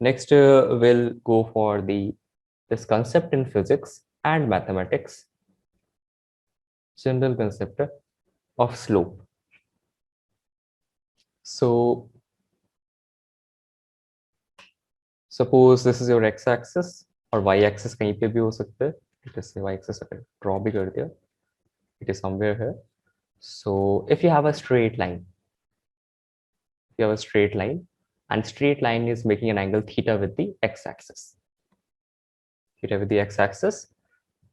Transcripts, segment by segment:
next we'll go for this concept in physics and mathematics, general concept of slope. So suppose this is your x-axis और y-axis कहीं पे भी हो सकता है. Just say y-axis अगर draw भी कर दिया, it is somewhere here. So if you have a straight line, and straight line is making an angle theta with the x-axis,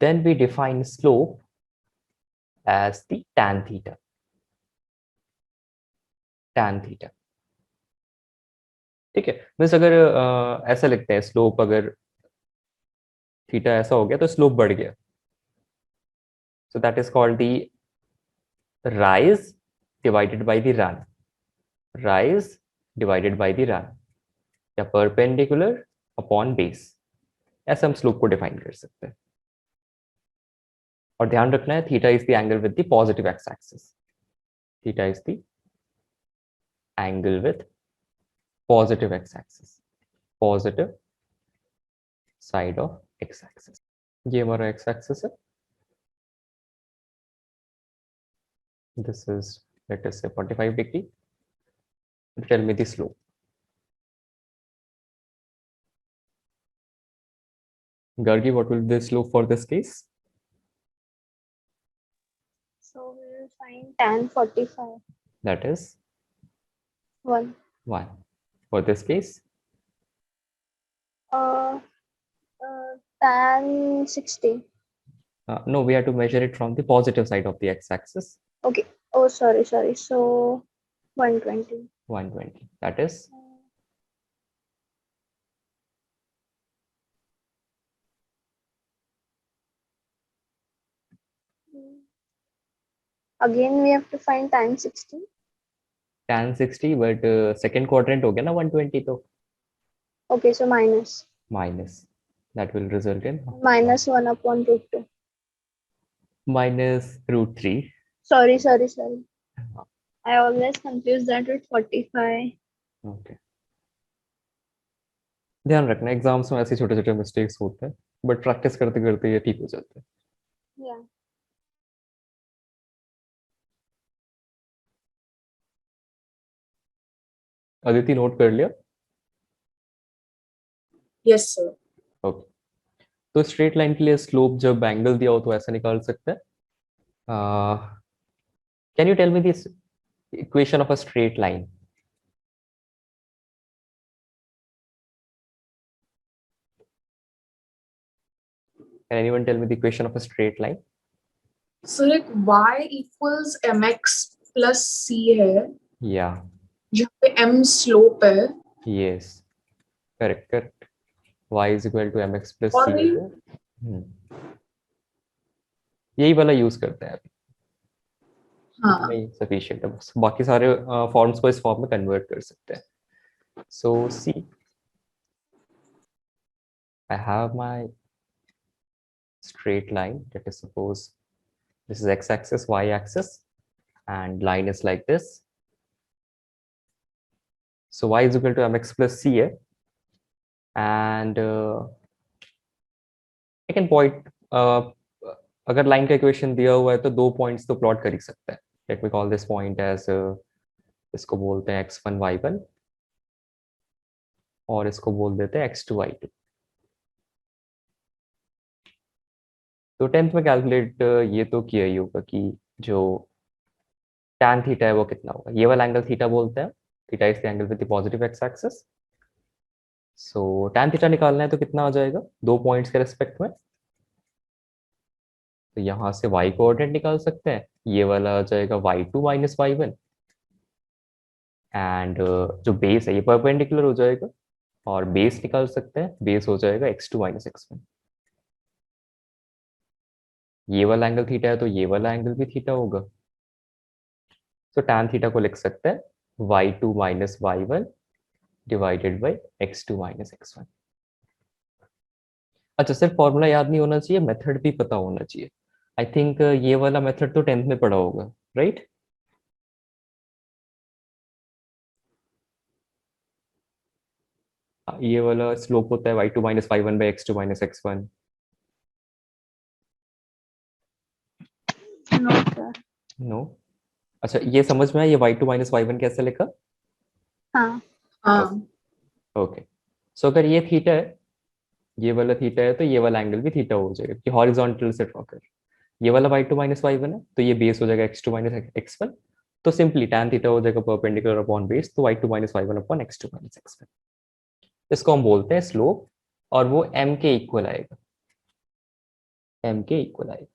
then we define slope as the tan theta. ठीक है. Means अगर ऐसा लिखते हैं slope, अगर theta ऐसा हो गया तो स्लोप बढ़ गया. So that is called the rise divided by the run. या परपेंडिकुलर अपॉन बेस, ऐसा हम स्लोप को डिफाइन कर सकते हैं. और ध्यान रखना है theta is the angle with the positive x axis. Theta is the angle with positive x axis, positive side of x axis. ये हमारा एक्स एक्सिस है. This is, let us say, 45 degree. Tell me the slope. Gargi, what will be the slope for this case? So we will find tan 45. That is 1. 1. For this case? Tan 60. No, we have to measure it from the positive side of the x-axis. Okay. Oh, sorry. So 120. 120. That is? Again, we have to find tan 60. Tan 60, but second quadrant हो गया ना 120 तो. Okay, so minus. That will result in minus 1 upon root 2. minus root 3. Sorry. I always confuse that with 45. Okay. ध्यान रखना exams में ऐसे छोटे छोटे मिस्टेक्स होते हैं, बट प्रैक्टिस करते करते ये ठीक हो जाते हैं. Yeah. अदिति नोट कर लिया? Yes sir. ओके. तो स्ट्रेट लाइन के लिए स्लोप जब एंगल दिया हो तो ऐसा निकाल सकते हैं. Can you tell me this equation of a straight line? Can anyone tell me the equation of a straight line? Sir एक y equals mx plus c है. Yeah. जहाँ पे m slope है. Yes. Correct. Y is equal to mx plus c. यही वाला use करते हैं अभी. हाँ. नहीं सफिशिएंट है. बाकी सारे फॉर्म्स को इस फॉर्म में कन्वर्ट कर सकते हैं. So see, I have my straight line. Let us suppose this is x-axis, y-axis, and line is like this. So y is equal to mx plus c है, and I can point. अगर line का equation दिया हुआ है तो 2 points तो plot कर ही सकते हैं. Let me call this point as, इसको बोलते हैं x1 y1 और इसको बोल देते हैं x2 y2. तो 10th में कैलकुलेट ये तो किया ही होगा कि जो tan थीटा है वो कितना होगा. ये वाला एंगल थीटा बोलते हैं. Theta is the angle with the positive x axis. So tan theta निकालना है तो कितना आ जाएगा 2 पॉइंट्स के रेस्पेक्ट में. तो यहाँ से y कोऑर्डिनेट निकाल सकते हैं. ये वाला आ जाएगा y2 माइनस y1, एंड जो बेस है ये परपेंडिकुलर हो जाएगा और बेस निकाल सकते हैं. बेस हो जाएगा x2 माइनस x1. ये वाला एंगल थीटा है तो ये वाला एंगल भी थीटा होगा. तो tan थीटा को लिख सकते हैं y2 minus y1 divided by x2 minus x1. अच्छा, सिर्फ फॉर्मूला याद नहीं होना चाहिए, मेथड भी पता होना चाहिए. आई थिंक ये वाला मेथड तो 10th में पढ़ा होगा, राइट? ये वाला स्लोप होता है y2 minus y1 by x2 minus x1. No, sir. No. अच्छा, ये समझ में आया ये y2 minus y1 कैसे लिखा? हाँ. हाँ. ओके. सो अगर ये थीटा है, ये वाला थीटा है, तो ये वाला एंगल भी थीटा हो जाएगा कि हॉरिजॉन्टल से ड्रॉ कर. ये वाला y2 minus y1 है, तो ये बेस हो जाएगा x2 minus x1. तो सिंपली tan थीटा हो जाएगा परपेंडिकुलर अपॉन बेस, तो y2 minus y1 upon x2 minus x1. इसको हम बोलते हैं स्लोप, और वो m के इक्वल आएगा. m के इक्वल आएगा.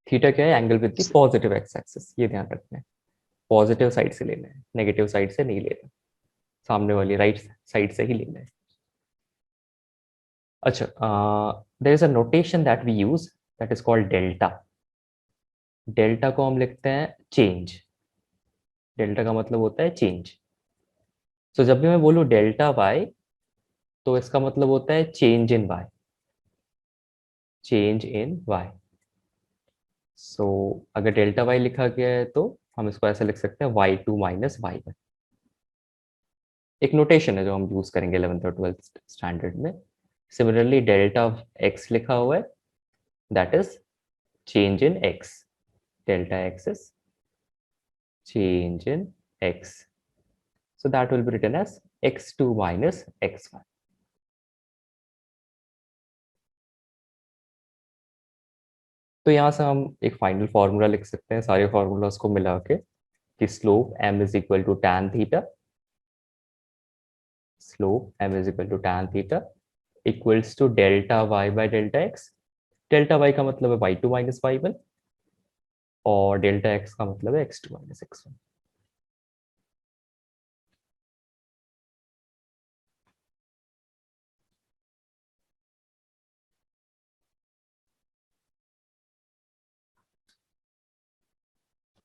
थीटा क्या है? Angle with the positive x axis. ये ध्यान रखना है, पॉजिटिव साइड से लेना है, नेगेटिव साइड से नहीं लेना, सामने वाली राइट साइड से ही लेना है. अच्छा, there is a notation that we use that is called delta. Delta को हम लिखते हैं चेंज. डेल्टा का मतलब होता है चेंज. सो जब भी मैं बोलूँ डेल्टा वाई, तो इसका मतलब होता है change in Y. Change in Y. So अगर डेल्टा वाई लिखा गया है तो हम इसको ऐसे लिख सकते हैं y2 माइनस y1. एक नोटेशन है जो हम यूज करेंगे 11th और 12th स्टैंडर्ड में. सिमिलरली डेल्टा x लिखा हुआ है, that is change in x. Delta x is change in x. So that will be written as x2 minus x1. तो यहाँ से हम एक फाइनल फार्मूला लिख सकते हैं सारे फार्मूलाज को मिला के कि slope m is equal to tan theta. Slope m is equal to tan theta equals to delta y by delta x. Delta y का मतलब है y2 minus y1, और डेल्टा x का मतलब है x2 minus x1.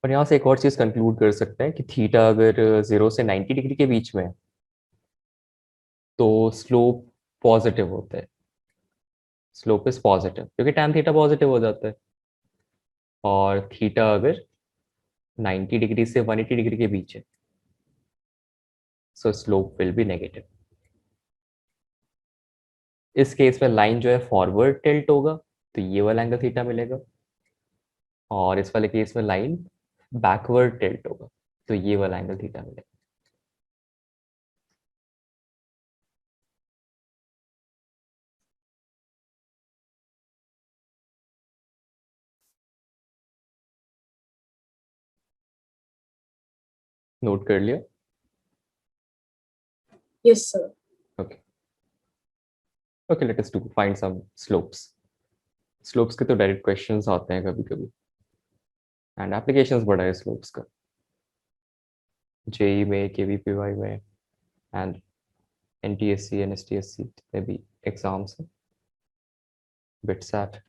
और यहाँ से एक और चीज कंक्लूड कर सकते हैं कि थीटा अगर 0 से 90 डिग्री के बीच में है तो स्लोप पॉजिटिव होता है. स्लोप इज पॉजिटिव क्योंकि tan थीटा पॉजिटिव हो जाता है. और थीटा अगर 90 डिग्री से 180 डिग्री के बीच है, सो स्लोप विल बी नेगेटिव. इस केस में लाइन जो है फॉरवर्ड टिल्ट होगा, तो ये वाला एंगल थीटा मिलेगा. और इस वाले केस में लाइन बैकवर्ड टिल्ट होगा, तो ये वाला एंगल थीटा मिलेगा. नोट कर लिया? Yes, sir. Okay. Okay, let us do find some slopes. Slopes के तो डायरेक्ट क्वेश्चंस आते हैं कभी कभी, एंड एप्लीकेशंस बड़ा है स्लोप्स का. जेई में, केवीपीवाई में, एंड एनटीएससी, एनएसटीएससी में भी एग्जाम्स हैं. बिटसैट.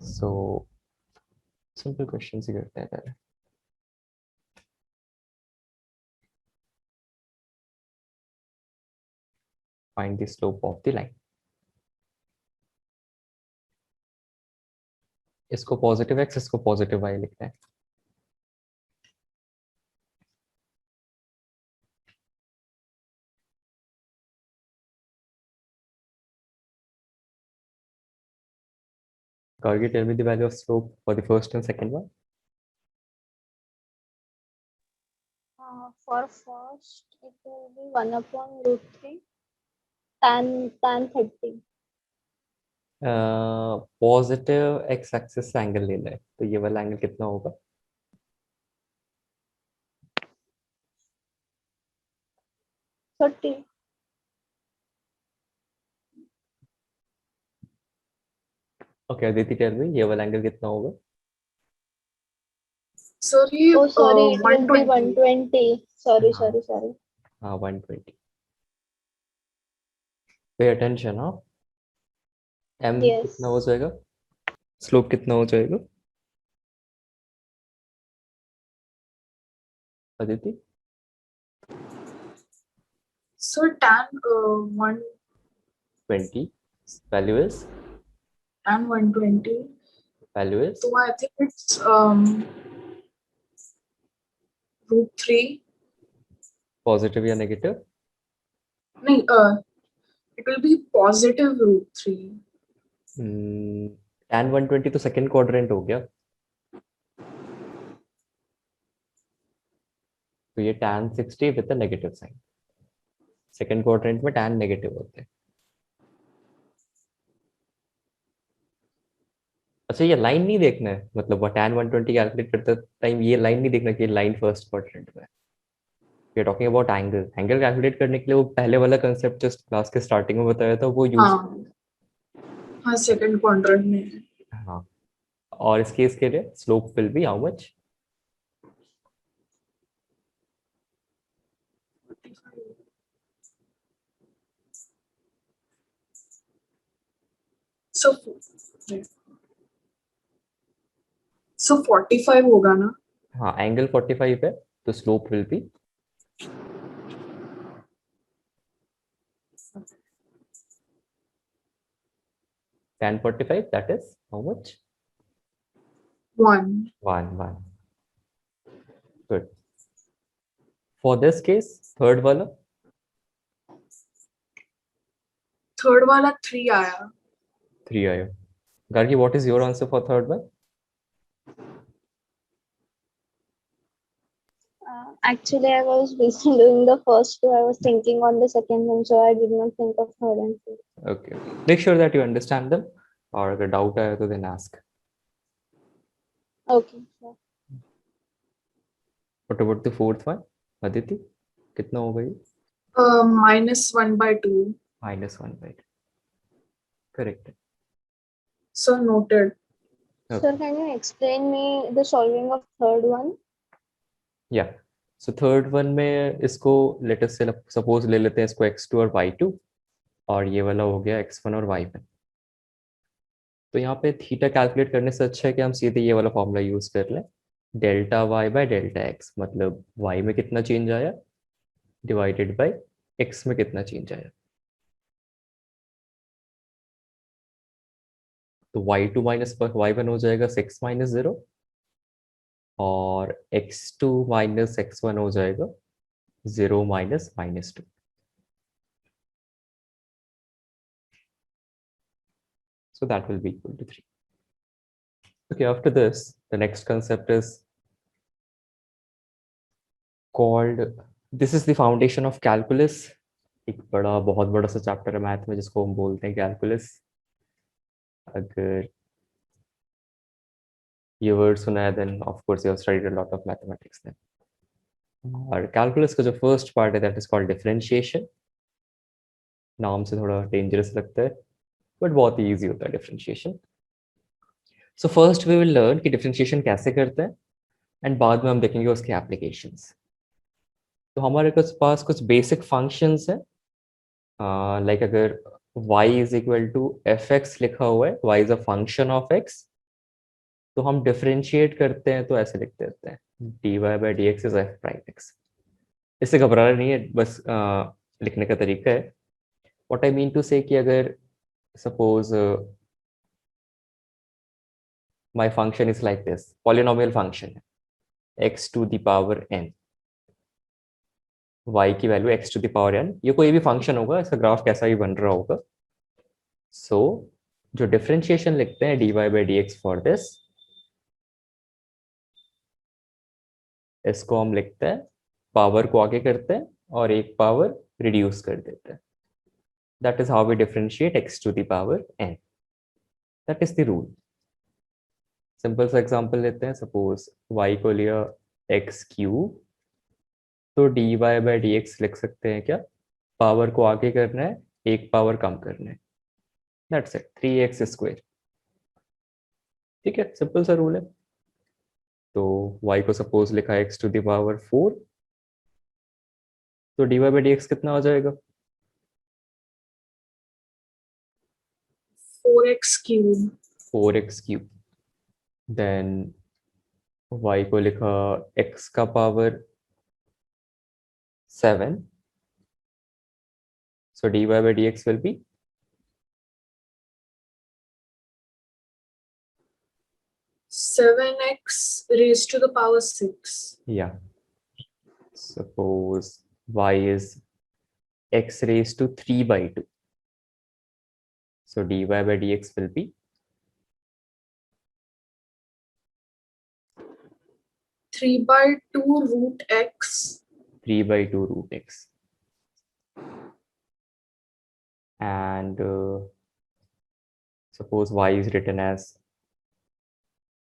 सो सिंपल क्वेश्चंस ही करते हैं पहले. Find the slope of the line. इसको पॉजिटिव एक्स, इसको पॉजिटिव वाई लिखते हैं. Gargi, tell me the value of slope for the first and second one. For first, it will be 1 upon root 3 tan 30. Positive x axis से angle लेना है, तो ये वाला एंगल कितना होगा? 30. ओके अदिति, टेल मी ये वाला एंगल कितना होगा? Sorry, Oh, sorry, it will be 120. 120. Sorry, हाँ. sorry. हाँ 120. Pay attention. हाँ, m Yes. कितना हो जाएगा? स्लोप कितना हो जाएगा Aditi? So tan 20. Value is? tan 120. Value is? So I think it's root 3 positive या नेगेटिव? नहीं, it will be positive √3. tan 120 तो सेकंड क्वाड्रेंट हो गया, तो ये tan 60 with a negative sign. Second quadrant में tan नेगेटिव होते हैं। अच्छा, ये लाइन नहीं देखना है, मतलब वो tan 120 कैलकुलेट करते टाइम ये लाइन नहीं देखना कि लाइन फर्स्ट क्वाड्रेंट में। We are talking about angle. Angle calculate करने के लिए वो पहले वाला कंसेप्ट जस्ट क्लास के स्टार्टिंग में बताया था, वो यूज। हाँ, सेकंड क्वाड्रेंट में है. हाँ, और इस केस के लिए slope will be how much? So, so 45 होगा ना? हाँ, एंगल 45 है, तो slope will be tan 45, that is how much? 1. 1. Good. For this case, third वाला थर्ड वाला 3 आया. 3 आया। Gargi, what is your answer for third one? Actually, I was busy doing the first two. I was thinking on the second one, so I did not think of third and fourth. Okay. Make sure that you understand them, और अगर doubt आया तो then ask. Okay. Sure. What about the fourth one? Aditi, कितना होगा ये? -1/2. -1/2. Correct. So noted. Okay. Sir, can you explain me the solving of third one? Yeah. So third one में इसको let us say suppose ले लेते हैं इसको x2 और y2, और ये वाला हो गया x1 और y1। तो यहाँ पे थीटा कैलकुलेट करने से अच्छा है कि हम सीधे ये वाला फॉर्मूला यूज कर लें, delta Y by delta X, मतलब y में कितना चेंज आया डिवाइडेड बाय x में कितना चेंज आया। तो y2 माइनस y1 हो जाएगा 6 माइनस 0, और x2 माइनस x1 हो जाएगा 0 minus -2। So that will be equal to 3. Okay, after this, the next concept is called, this is the foundation of calculus. एक बड़ा बहुत बड़ा सा चैप्टर है मैथ में जिसको हम बोलते हैं कैलकुलस। अगर ये वर्ड सुना है then of course you have studied a lot of mathematics then. और कैलकुलस का जो फर्स्ट पार्ट है दैट इज कॉल्ड डिफरेंशिएशन। नाम से थोड़ा डेंजरस लगता है बट बहुत ही ईजी होता है differentiation. So first we will learn कि डिफरेंशिएशन कैसे करते हैं, एंड बाद में हम देखेंगे उसके एप्लीकेशंस। तो हमारे पास कुछ बेसिक फंक्शंस हैं, लाइक अगर y is equal to F X लिखा हुआ है, y is a function of x, तो हम डिफरेंशिएट करते हैं तो ऐसे लिख देते हैं dy by D x is F prime x. इससे घबराना नहीं है, बस लिखने का तरीका है। What I mean to say कि अगर suppose my function is like this, polynomial function है x to the power n, y की value x to the power n, ये कोई भी फंक्शन होगा, इसका ग्राफ कैसा भी बन रहा होगा। सो जो डिफरेंशिएशन लिखते हैं dy by D x for this, इसको हम लिखते हैं पावर को आगे करते हैं और एक पावर रिड्यूस कर देते हैं। That is how we differentiate x to the power n। That is the rule. Simple सा एग्जांपल लेते हैं, सपोज y को लिया x क्यूब, तो dy बाई डी एक्स लिख सकते हैं क्या, पावर को आगे करना है एक पावर कम करना है, दैट्स इट, 3x स्क्वायर। ठीक है, सिंपल सा रूल है। तो y को सपोज लिखा है x टू द पावर 4, तो dy बाई डी एक्स कितना हो जाएगा, 4x cube. 4x cube. Then y को लिखा x का power 7, so dy by dx will be 7x raised to the power 6. yeah, suppose y is x raised to 3 by 2. So dy by dx will be 3 by 2 root x. 3 by 2 root x. And suppose y is written as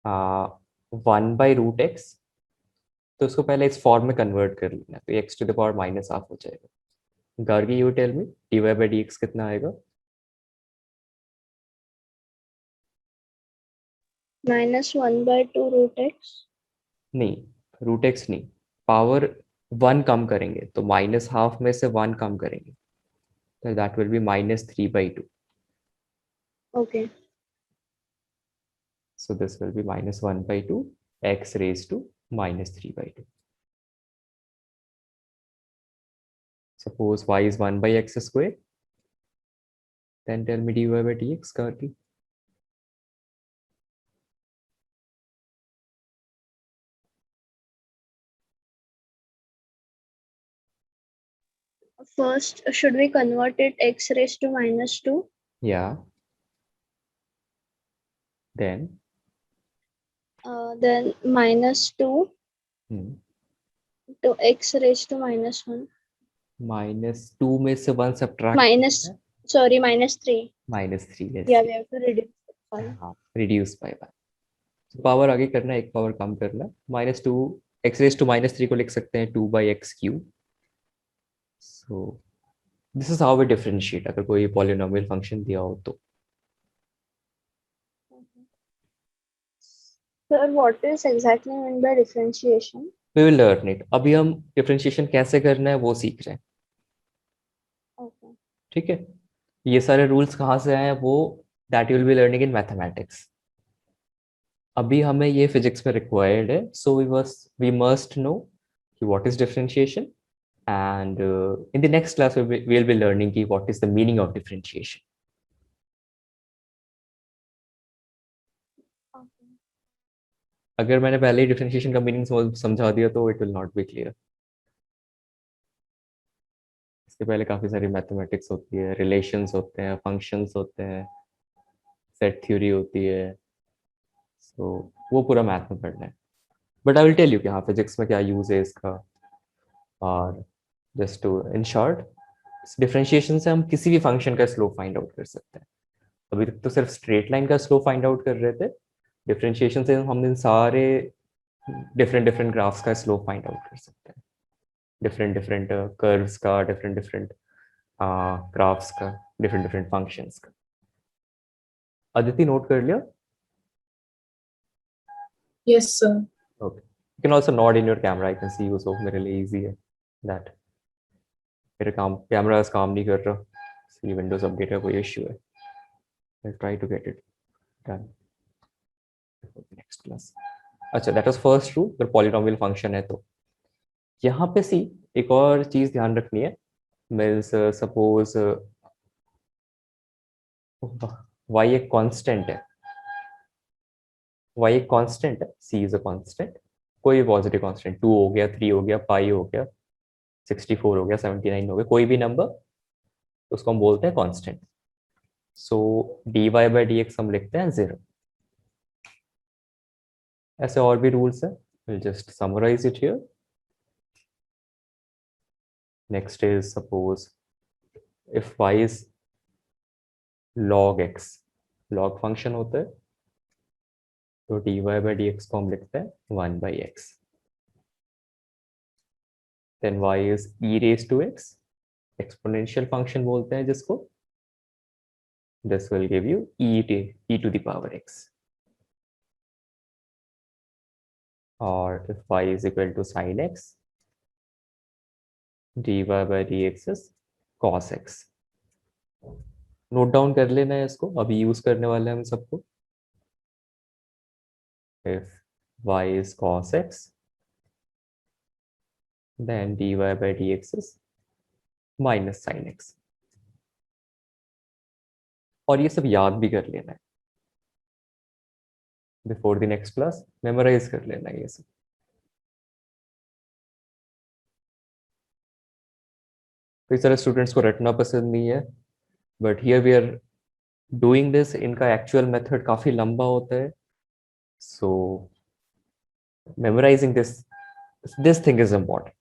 1 by root x. तो उसको पहले इस form में convert कर लेना, तो x to the power minus half हो जाएगा. Gargi, you tell me dy by dx कितना आएगा? -1 by 2 root x. नहीं, रूट एक्स नहीं, पावर 1 कम करेंगे तो माइनस हाफ में से 1 कम करेंगे, तो that will be -3 by 2. Okay. So this will be -1 by 2 x raised to -3 by 2. Suppose y is 1 by x square. Then tell me dy by dx, Gargi. First, should we convert it x raised to -2? Yeah. Then Then -2 to x raised to -1. -2 में से 1 subtract Sorry, -3. -3. Yes. Yeah, we have to reduce it. Sorry. हाँ, reduce by 1. So power आगे करना है, एक power कम करना. -2 x raised to -3 को लिख सकते हैं 2 by x cube. So this is how we differentiate अगर कोई polynomial function दिया हो तो. Sir, what is exactly meant by differentiation? We will learn it. अभी हम differentiation कैसे करना है वो सीख रहे हैं. Okay. ठीक है, ये सारे रूल्स कहाँ से आए हैं वो that you will be learning in mathematics. अभी हमें ये फिजिक्स में रिक्वायर्ड है, so we must know कि what is differentiation, and in the next class we'll be learning कि what is the meaning of differentiation. Okay. अगर मैंने पहले ही डिफरेंशिएशन का मीनिंग समझा दिया तो it will not be clear. इसके पहले काफी सारी मैथमेटिक्स होती है, रिलेशंस होते हैं, फंक्शंस होते हैं, सेट थ्योरी होती है, सो वो पूरा मैथ में पढ़ना है. But I will tell you कि हाँ फिजिक्स में क्या यूज है इसका. और just to in short, differentiation से हम किसी भी फंक्शन का स्लोप फाइंड आउट कर सकते हैं. अभी तक तो सिर्फ स्ट्रेट लाइन का स्लोप फाइंड आउट कर रहे थे. डिफरेंशिएशन से हम इन सारे डिफरेंट डिफरेंट ग्राफ्स का स्लोप फाइंड आउट कर सकते हैं, डिफरेंट डिफरेंट कर्व्स का, डिफरेंट डिफरेंट ग्राफ्स का, डिफरेंट डिफरेंट फंक्शंस का. अदिति नोट कर लिया? Yes, sir. Okay, you can also not in your camera, I can see you, so मेरे लिए इजी है दैट. मेरे कैमरा काम नहीं कर रहा, इसलिए विंडोज अपडेट का कोई इश्यू है. I try to get it done next class. अच्छा, दैट वाज फर्स्ट रूल. अगर पॉलिनोमियल फंक्शन है तो यहाँ पे सी एक और चीज ध्यान रखनी है. मीन्स सपोज y एक कांस्टेंट है, y एक कांस्टेंट है, c इज अ कांस्टेंट, कोई भी पॉजिटिव कांस्टेंट, 2 हो गया, 3 हो गया, पाई हो गया, 64 हो गया, 79 हो गया, कोई भी नंबर, तो उसको हम बोलते हैं constant. So dy by dx हम लिखते हैं 0. ऐसे और भी रूल्स है, we'll just summarize it here. Next is suppose if y is log x, log function होता है, तो dy by dx को हम लिखते हैं 1 by x. Then y is e raised to x, exponential function बोलते हैं जिसको. This will give you e to the power x. और if y is equal to sin x, dy by dx is cos x. Note down कर लेना है इसको, अभी use करने वाले हैं हम सबको. If y is cos x, then dy by dx is minus sin x. और ये सब याद भी कर लेना है before the next class, memorize कर लेना है ये सब. कई सारे स्टूडेंट्स को रटना पसंद नहीं है, but here we are doing this. इनका एक्चुअल मेथड काफ़ी लंबा होता है, so memorising this thing is important.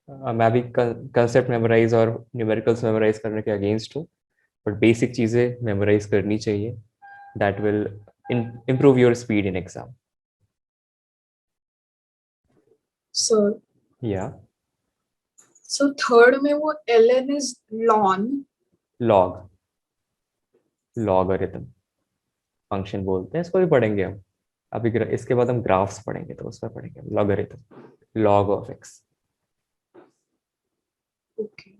मैं भी कंसेप्ट मेमोराइज और न्यूमेरिकल्स मेमोराइज करने के अगेंस्ट हूँ, बट बेसिक चीज़ें मेमोराइज करनी चाहिए. That will improve your speed in exam. So Yeah. so third में वो ln is ln. Logarithm function बोलते हैं, इसको भी पढ़ेंगे हम अभी. इसके बाद हम ग्राफ्स पढ़ेंगे, तो उसमें पढ़ेंगे logarithm, log of X. Okay.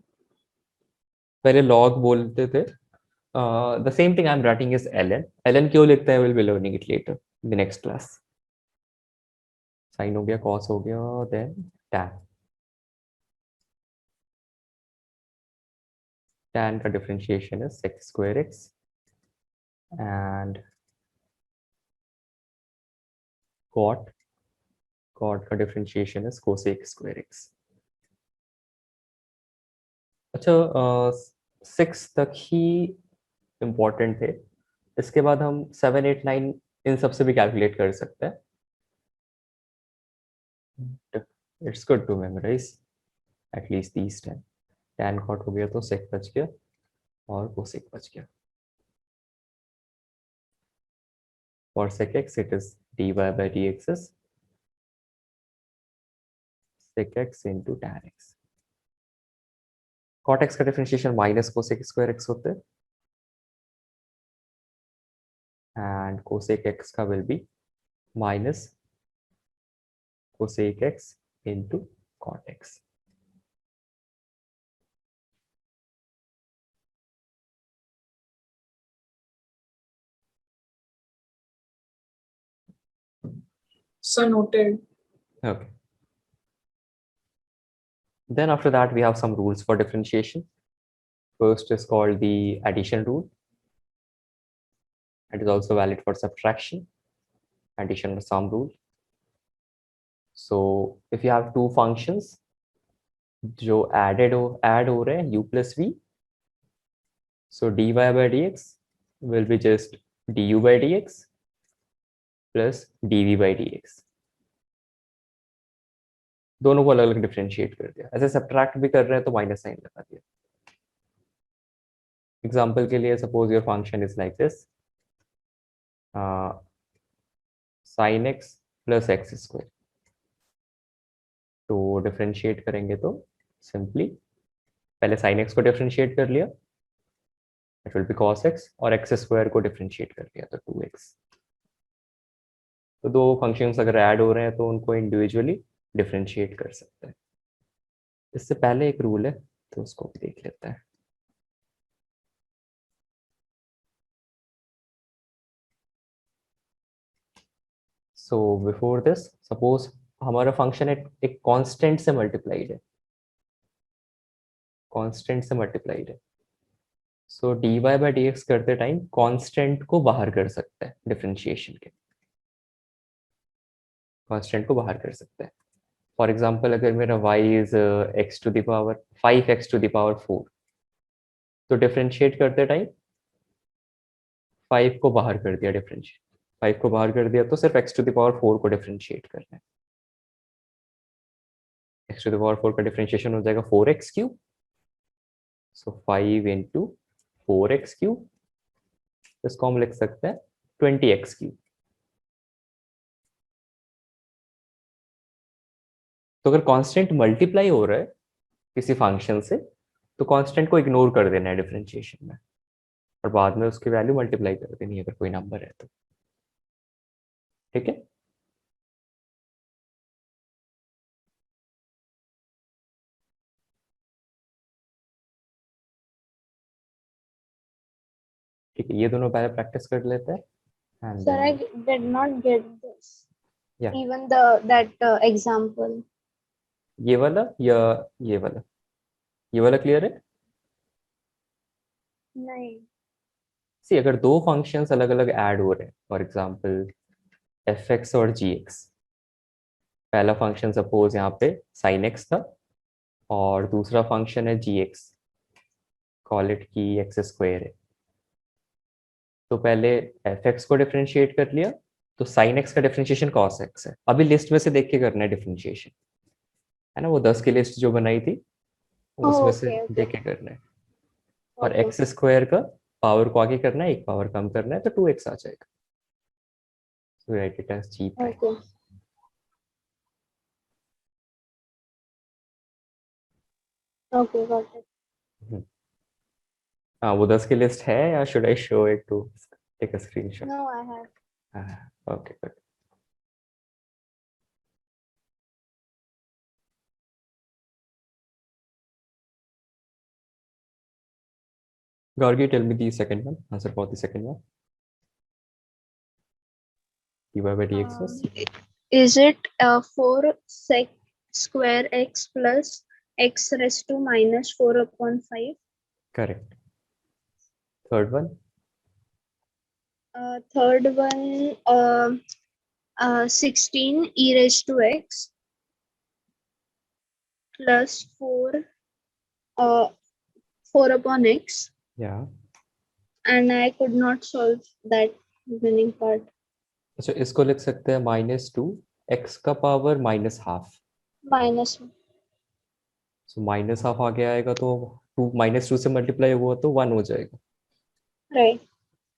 पहले लॉग बोलते थे. The same thing I am writing is ln क्यों लिखते हैं, will be learning it later in the next class. Sine हो गया, कॉस हो गया, देन टैन. टैन का डिफरेंशिएशन है sec square x and cot का डिफरेंशिएशन है cosec square x. अच्छा, 6 तक ही इम्पोर्टेंट थे. इसके बाद हम 7, 8, 9 इन सब से भी कैलकुलेट कर सकते हैं. It's good to memorize at least these 10. Tan cot हो गया तो सेक बच गया और कोसेक बच गया. For sec x it is dy by dx is sec x into tan x. cot x का differentiation minus cosec square x होते हैं, एंड कोसेक x का will be minus cosec x into cot x. So noted. Okay. Then after that we have some rules for differentiation. First is called the addition rule. It is also valid for subtraction, addition or sum rule. So if you have two functions जो add हो रहे हैं u plus v, so dy by dx will be just du by dx plus dv by dx. दोनों को अलग अलग differentiate कर दिया. ऐसे सब्ट्रैक्ट भी कर रहे हैं तो माइनस साइन लगा दिया. एग्जाम्पल के लिए suppose your function is like this, sin x plus x square. तो डिफरेंशिएट करेंगे तो सिंपली पहले sin x को डिफरेंशिएट कर लिया, it will B cos x, और एक्स स्क्वायर को डिफरेंशिएट कर लिया तो 2x. तो दो फंक्शंस अगर ऐड हो रहे हैं तो उनको इंडिविजुअली डिफरेंशिएट कर सकते हैं. इससे पहले एक रूल है तो उसको भी देख लेते हैं. सो बिफोर दिस, सपोज हमारा फंक्शन एक कांस्टेंट से मल्टीप्लाइड है, कांस्टेंट से मल्टीप्लाइड है. सो dy बाय dx करते टाइम कांस्टेंट को बाहर कर सकते हैं डिफरेंशिएशन के. कांस्टेंट को बाहर कर सकते हैं. फॉर एग्जांपल अगर मेरा y is x to the power 5x to the power 4, तो डिफरेंशिएट करते टाइम 5 को बाहर कर दिया, डिफरेंशिएट 5 को बाहर कर दिया तो सिर्फ x टू द पावर 4 को डिफरेंशिएट करना है. x टू द पावर 4 का डिफरेंशिएशन हो जाएगा 4x क्यूब. सो 5 इंटू 4x क्यूब, इसको हम लिख सकते हैं 20x क्यूब. तो अगर कांस्टेंट मल्टीप्लाई हो रहा है किसी फंक्शन से, तो कांस्टेंट को इग्नोर कर देना है डिफरेंशिएशन में, और बाद में उसकी वैल्यू मल्टीप्लाई कर देनी है अगर कोई नंबर है तो. ठीक है. ठीक है, ये दोनों पहले प्रैक्टिस कर लेते हैं. And Sir, I then, did not get this. Yeah. Even that example. ये वाला या ये वाला, ये वाला क्लियर है. नहीं. सी अगर दो फंक्शंस अलग अलग ऐड हो रहे हैं, फॉर एग्जांपल fx और gx. पहला फंक्शन सपोज यहाँ पे sin x था और दूसरा फंक्शन है gx. कॉल इट की एक्स स्क्वायर है। तो पहले एफ एक्स को डिफरेंशिएट कर लिया, तो साइन एक्स का डिफरेंशिएशन कॉस एक्स है। अभी लिस्ट में से देख के करना है डिफरेंशिएशन, है ना, वो 10 की लिस्ट जो बनाई थी उसमें से Okay, okay, देख के करना है। और okay, एक्स स्क्वायर का पावर को आगे करना है, एक पावर कम करना है, तो 2x आ जाएगा। So write it as g prime. okay. Okay, got it. हाँ, वो 10 की लिस्ट है या should I show it to take a screenshot? No, I have. हाँ, okay good. Gauri, tell me the second one. Answer for the second one. dy by dx is Is it 4 sec square x plus x raised to minus 4 upon 5? correct. Third one, Third one, 16 e raised to x plus 4 upon x, yeah. and I could not solve that remaining part. अच्छा, इसको लिख सकते हैं -2 x का power -12। Minus सो -12 आगे आएगा तो 2 -2 से मल्टीप्लाई हुआ तो 1 हो जाएगा। right.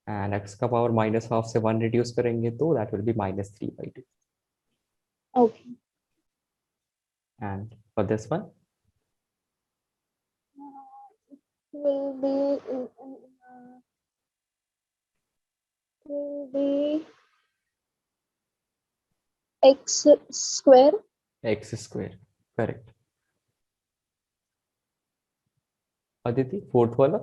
एंड x का पावर -12 से 1 रिड्यूस करेंगे तो that will be -3/2। Okay. And for this one Will be x square. x square, correct. Aditi, fourth वाला।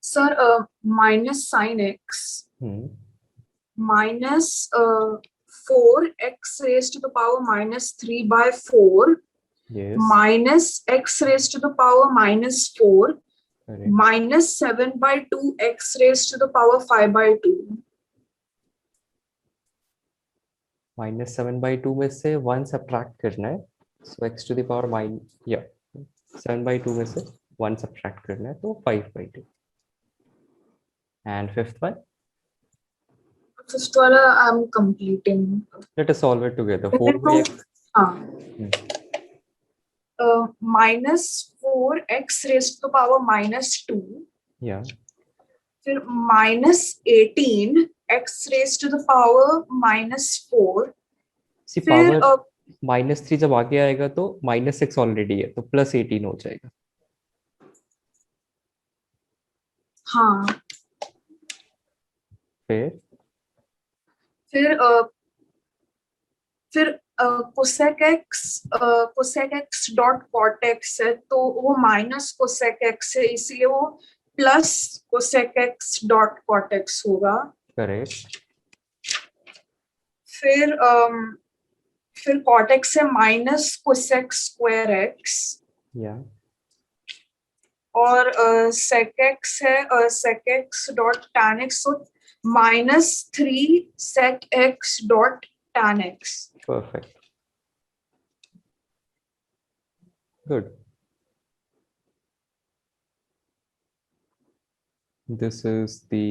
Sir, minus sin x minus 4x raised to the power minus 3 by 4 Yes, minus x raised to the power minus 4 correct. minus 7 by 2 x raised to the power 5 by 2. -7/2 में से 1 subtract करना है, सो x to the power या 7/2 में से 1 subtract करना है तो 5/2। And fifth one, Fifth wala I'm completing. Let us solve it together. 4x minus 4x raised to the power minus 2 या फिर minus 18 x raised to the power minus 4 सी फिर power -3 जब आगे आएगा तो -6 ऑलरेडी है तो +18 हो जाएगा। हाँ फिर फिर cosec x dot cot x है तो वो माइनस cosec x है इसलिए वो plus cosec x dot cot x होगा। करेक्ट। फिर cot x है माइनस cosec स्क्वायर x या और sec x है sec x dot tan x तो -3 sec x dot tan x। perfect, good. This is the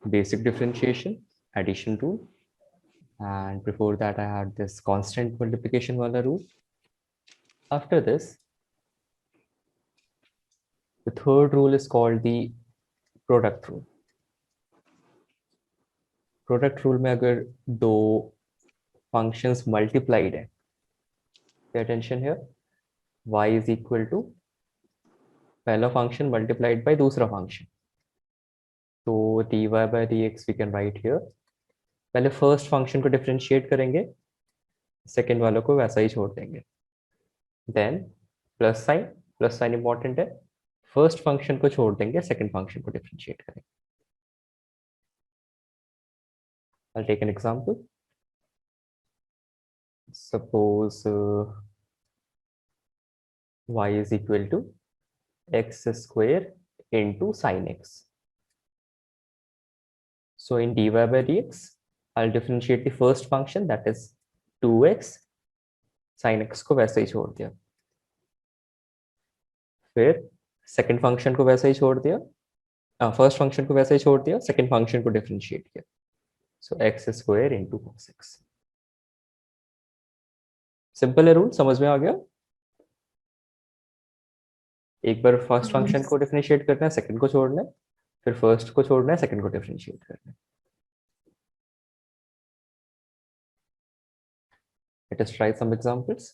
basic differentiation addition rule, and before that I had this constant multiplication wala rule. After this, the third rule is called the product rule. Product rule में अगर दो functions multiplied है, pay attention here, y is equal to पहला function multiplied by दूसरा function, तो dy by dx we can write here. पहले first function को differentiate करेंगे, सेकेंड वालों को वैसा ही छोड़ देंगे। देन प्लस साइन इंपॉर्टेंट है, फर्स्ट फंक्शन को छोड़ देंगे, सेकेंड फंक्शन को डिफरेंशिएट करेंगे। I'll take an example. Suppose y is equal to x square into sin x. So in dy by dx, I'll differentiate the first function, that is 2x, sine x को वैसे ही छोड़ दिया, फिर second function को वैसे ही छोड़ दिया, first function को वैसे ही छोड़ दिया, सेकंड फंक्शन को डिफरेंशिएट किया, so X square into cos X. Simple है रूल, समझ में आ गया? एक बार फर्स्ट फंक्शन को डिफरेंशिएट करना है, सेकंड को छोड़ना है, फिर फर्स्ट को छोड़ना है, सेकंड को डिफरेंशिएट करना है। Let us try some examples.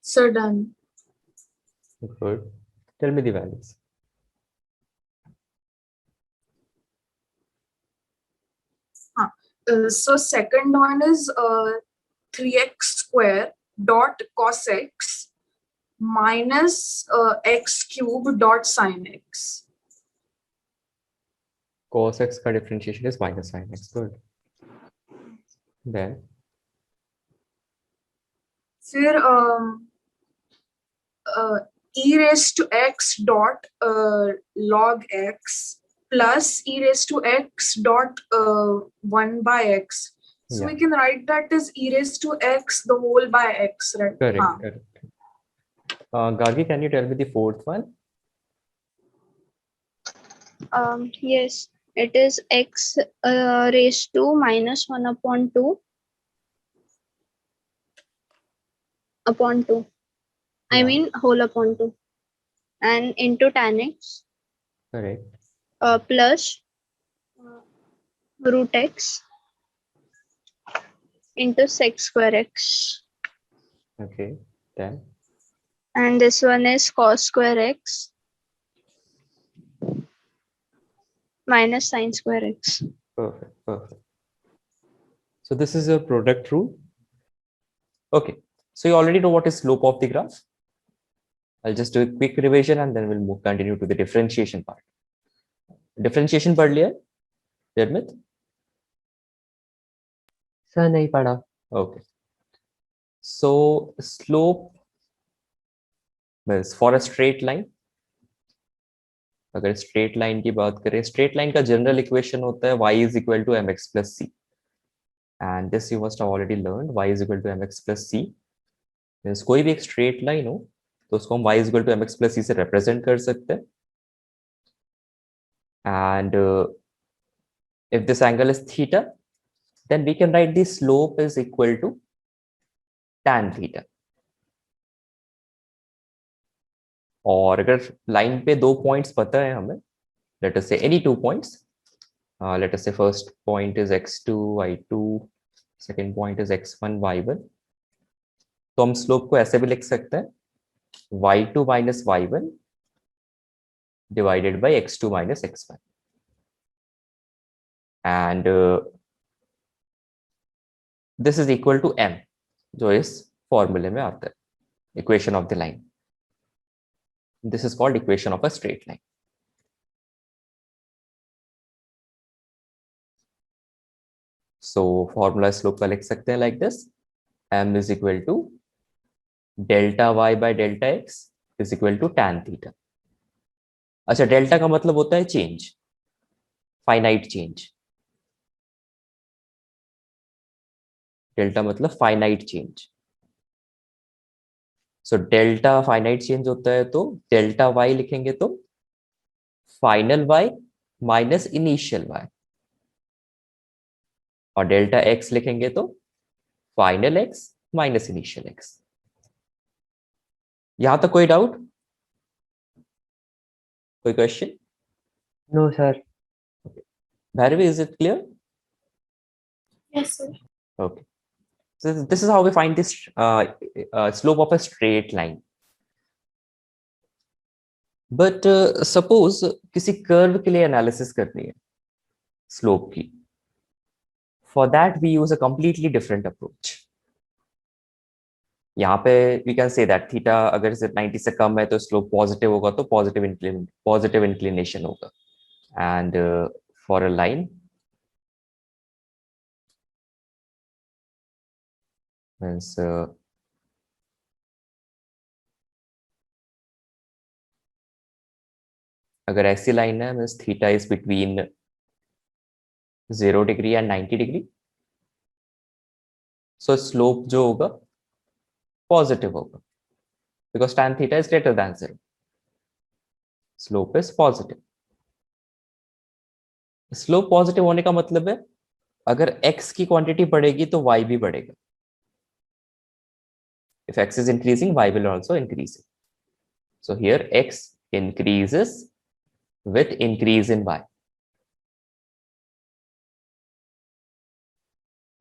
Sir, done. Good. Tell me the values. So second one is 3x square dot cos x minus x cube dot sin x. Cos x का differentiation is minus sin x. Good. Then फिर e raised to x dot log x plus e raised to x dot 1 by x. So we Yeah. can write that as e raised to x the whole by x, right? correct, हाँ. correct. Gargi, can you tell me the fourth one? Yes, it is x raised to minus 1 upon 2 upon 2. I Yeah. mean whole upon 2 and into tan x Correct. plus root x into sec square x. Okay. Then And this one is cos square x minus sin square x. perfect, perfect. So this is your product rule. Okay. So you already know what is slope of the graph. I'll just do a quick revision and then we'll continue to the differentiation part. Differentiation पढ़ लिया? Jarmit? Sir नहीं पढ़ा. Okay. So slope means for a straight line. अगर straight line की बात करें, straight line का general equation होता है y is equal to mx plus c, and this you must have already learned. Y is equal to mx plus c means कोई भी एक स्ट्रेट लाइन हो तो उसको हम y is equal to mx plus c से represent कर सकते हैं, and if this angle is theta, then we can write the slope is equal to tan theta. और अगर लाइन पे दो पॉइंट्स पता है हमें, let us say any two points, let us say first point is x2 y2, second point is x1 y1, तो हम slope को ऐसे भी लिख सकते हैं y2 minus y1 divided by x2 minus x1, and this is equal to m, जो इस फॉर्मूले में आता है, equation of the line. This is called equation of a straight line. So formula slope का लिख सकते हैं like this: m is equal to delta y by delta x is equal to tan theta. अच्छा, delta का मतलब होता है change, finite change. Delta मतलब finite change. So delta finite change होता है, तो डेल्टा y लिखेंगे तो final y minus initial y, और डेल्टा x लिखेंगे तो final x minus initial x. यहां तक कोई डाउट, कोई question? No, sir. Bhairavi, is it clear? Yes, sir. Okay. So this is how we find this slope of a straight line. But suppose किसी curve के लिए analysis करनी है slope की, for that we use a completely different approach. यहाँ पे we can say that theta अगर 90 से कम है तो स्लोप पॉजिटिव होगा, तो पॉजिटिव इंक्लिनेशन होगा, and for a line means अगर ऐसी लाइन है means theta is between 0 degree and 90 degree, so slope जो होगा पॉजिटिव होगा because tan theta is greater than 0, slope is positive. Slope positive होने का मतलब है अगर x की क्वांटिटी बढ़ेगी तो y भी बढ़ेगा। If x is increasing, y will also increase. So here x increases with increase in y.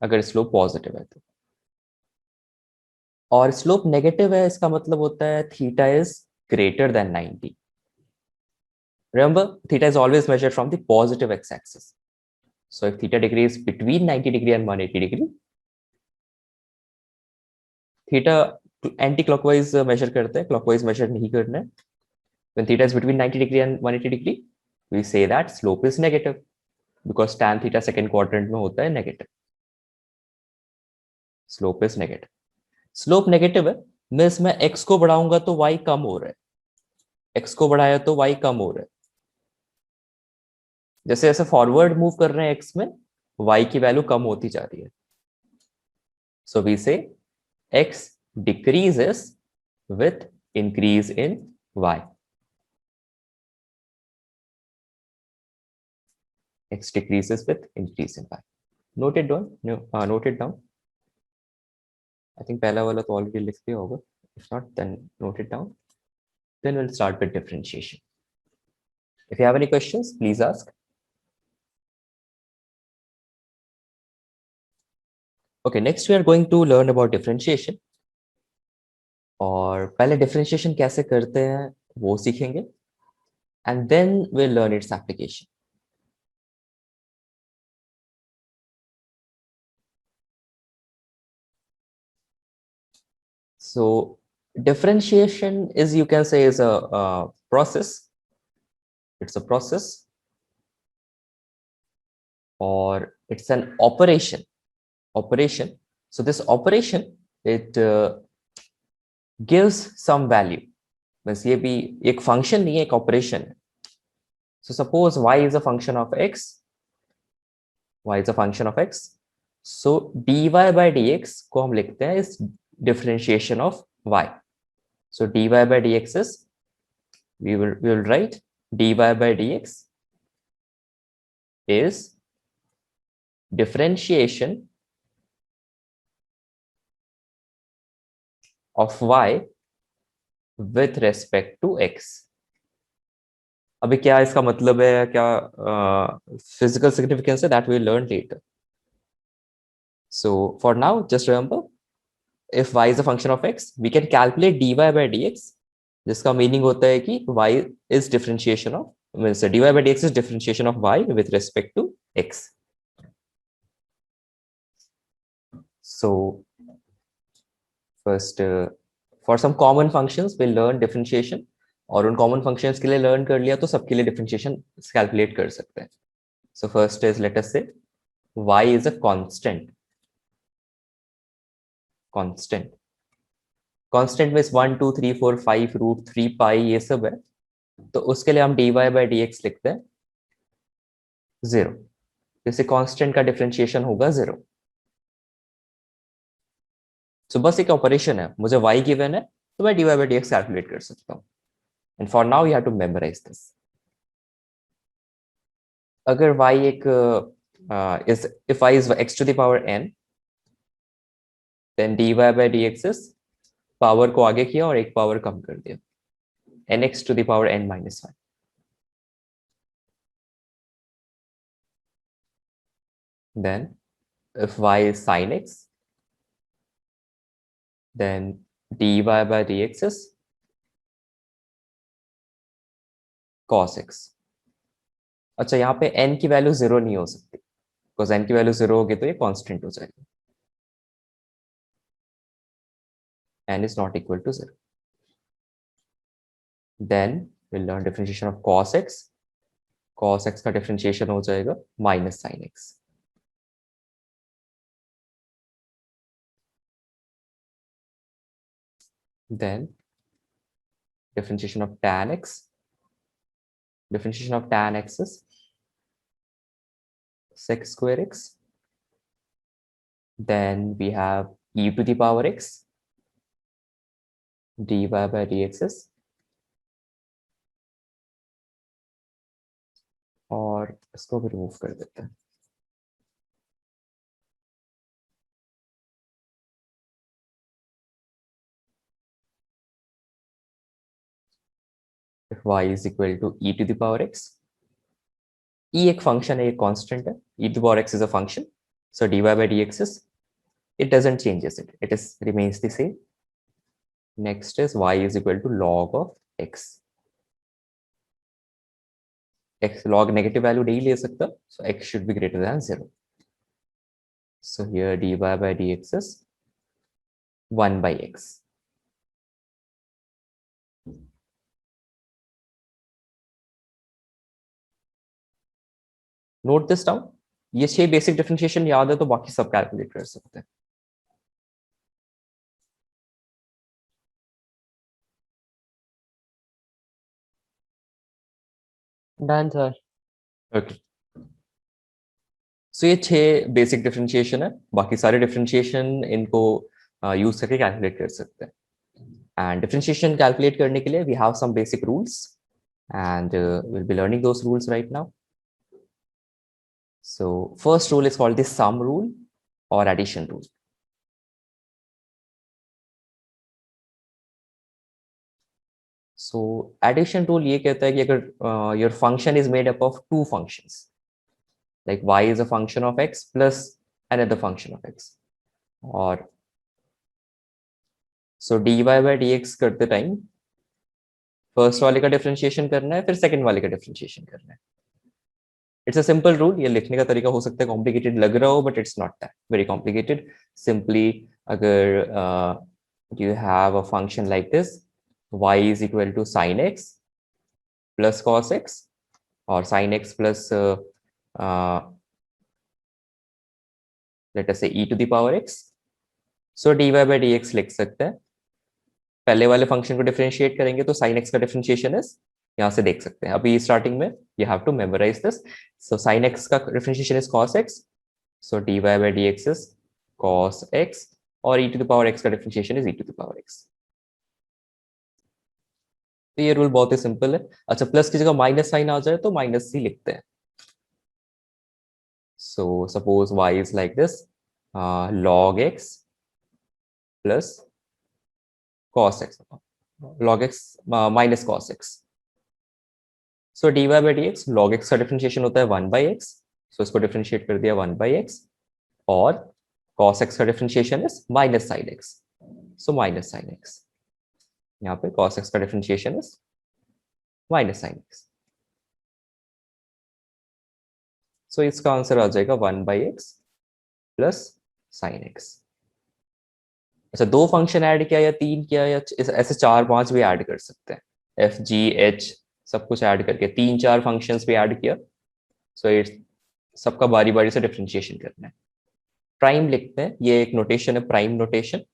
अगर स्लोप पॉजिटिव है तो, और स्लोप नेगेटिव है इसका मतलब होता है theta is greater than 90। Remember, theta is always measured from the positive x-axis. So if theta degree is between 90 degree and 180 degree, theta anti-clockwise measure करते हैं, clockwise measure नहीं करना है। When theta is between 90 degree and 180 degree, we say that slope is negative because tan theta second quadrant में होता है negative. Slope is negative. Slope negative है, means मैं x को बढ़ाऊंगा तो y कम हो रहा है, x को बढ़ाया तो y कम हो रहा है। जैसे जैसे फॉरवर्ड मूव कर रहे हैं x में, y की वैल्यू कम होती जा रही है। So we say x decreases with increase in y. X decreases with increase in y. Note it down. Note it down. I think पहला वाला तो already लिख दिया होगा. If not, then note it down. Then we'll start with differentiation. If you have any questions, please ask. Okay, next we are going to learn about differentiation. और पहले differentiation कैसे करते हैं वो सीखेंगे, and then we'll learn its application. So differentiation is, you can say, is a process. It's a process, or it's an operation. So this operation, it gives some value. बस ये भी एक function नहीं है, एक operation है. So suppose y is a function of x. Y is a function of x. So dy by dx को हम लिखते हैं इस differentiation of y. So dy by dx is, we will write dy by dx is differentiation of y with respect to x. अभी क्या इसका मतलब है, क्या physical significance है, that we will learn later. So for now, just remember, if y is a function of x, we can calculate dy by dx, जिसका meaning होता है कि y is differentiation of, means dy by dx is differentiation of y with respect to x. So first, for some common functions, we'll learn differentiation. और उन common functions के लिए learn कर लिया तो सबके लिए differentiation calculate कर सकते हैं. So first is, let us say y is a constant. Constant में 1 2 3 4 5 रूट 3 पाई ये सब है, तो उसके लिए हम dy by dx लिखते हैं 0. जैसे कांस्टेंट का डिफरेंशिएशन होगा 0. सो बस एक ऑपरेशन है, मुझे y गिवन है तो मैं dy by dx कैलकुलेट कर सकता हूँ. And for now you have to memorize this. अगर y एक if y is x to the power n, then dy by dx is power को आगे किया और एक पावर कम कर दिया, nx to the power n minus 1. Then if y is sin x, then dy by dx is cos x. अच्छा, यहाँ पे n की वैल्यू 0 नहीं हो सकती, बिकॉज n की वैल्यू 0 होगी तो ये कांस्टेंट हो जाएगा. n is not equal to 0. Then we'll learn differentiation of cos x. Cos x का differentiation हो जाएगा minus sin x. Then differentiation of tan x. differentiation of tan x is sec square x. Then we have e to the power x dy by dx is, और इसको भी remove कर देते हैं. If y is equal to e to the power x, e एक function है, एक constant है, e to the power x is a function, so dy by dx is, it doesn't changes it is remains the same. Next is y is equal to log of x. X log negative value नहीं ले सकता, so x should be greater than 0. So here dy by dx is 1 by x. Note this down. ये 6 basic differentiation याद है तो बाकी सब calculate कर सकते हैं. Done sir. ओके, सो ये 6 बेसिक डिफरेंशिएशन है, बाकी सारे डिफरेंशिएशन इनको यूज करके कैलकुलेट कर सकते हैं. एंड डिफरेंशिएशन कैलकुलेट करने के लिए we have some basic rules and will be learning those rules right now. So first rule is called the sum rule or addition rule. So addition rule ये कहता है कि अगर your function is made up of two functions, like y is a function of x plus another function of x, और so dy by dx करते time first वाले का differentiation करना है, फिर सेकंड वाले का डिफरेंशिएशन करना है. It's a simple rule. ये लिखने का तरीका हो सकता है कॉम्प्लिकेटेड लग रहा हो, but it's not that very complicated. Simply अगर you have a function like this, y is equal to sin x plus cos x, or sin x plus let us say e to the power x, so dy by dx लिख सकते हैं. पहले वाले function को differentiate करेंगे तो sin x का differentiation is, यहाँ से देख सकते हैं. अभी स्टार्टिंग में you have to memorize this. So sin x का differentiation is cos x, so dy by dx is cos x, और e to the power x का differentiation is e to the power x. तो ये rule बहुत ही simple है. अच्छा, plus की जगह माइनस साइन आ जाए तो माइनस ही लिखते हैं. So suppose y is like this, log x plus cos x, log x minus cos x. So dy by dx, log x का डिफरेंशिएशन होता है 1 by x, so इसको डिफरेंशिएट कर दिया 1 by x, और cos x का differentiation is minus sin x, so minus sin x. यहाँ पे cos x का differentiation is minus sin x, so इसका आंसर आ जाएगा 1 by x plus sin x. अच्छा, 2 फंक्शन ऐड किया या 3 किया या ऐसे 4-5 भी ऐड कर सकते हैं. f g h सब कुछ ऐड करके 3-4 फंक्शंस भी ऐड किया, सो इट्स सबका बारी बारी से डिफरेंशिएशन करना है. प्राइम लिखते हैं, ये एक नोटेशन है, prime notation.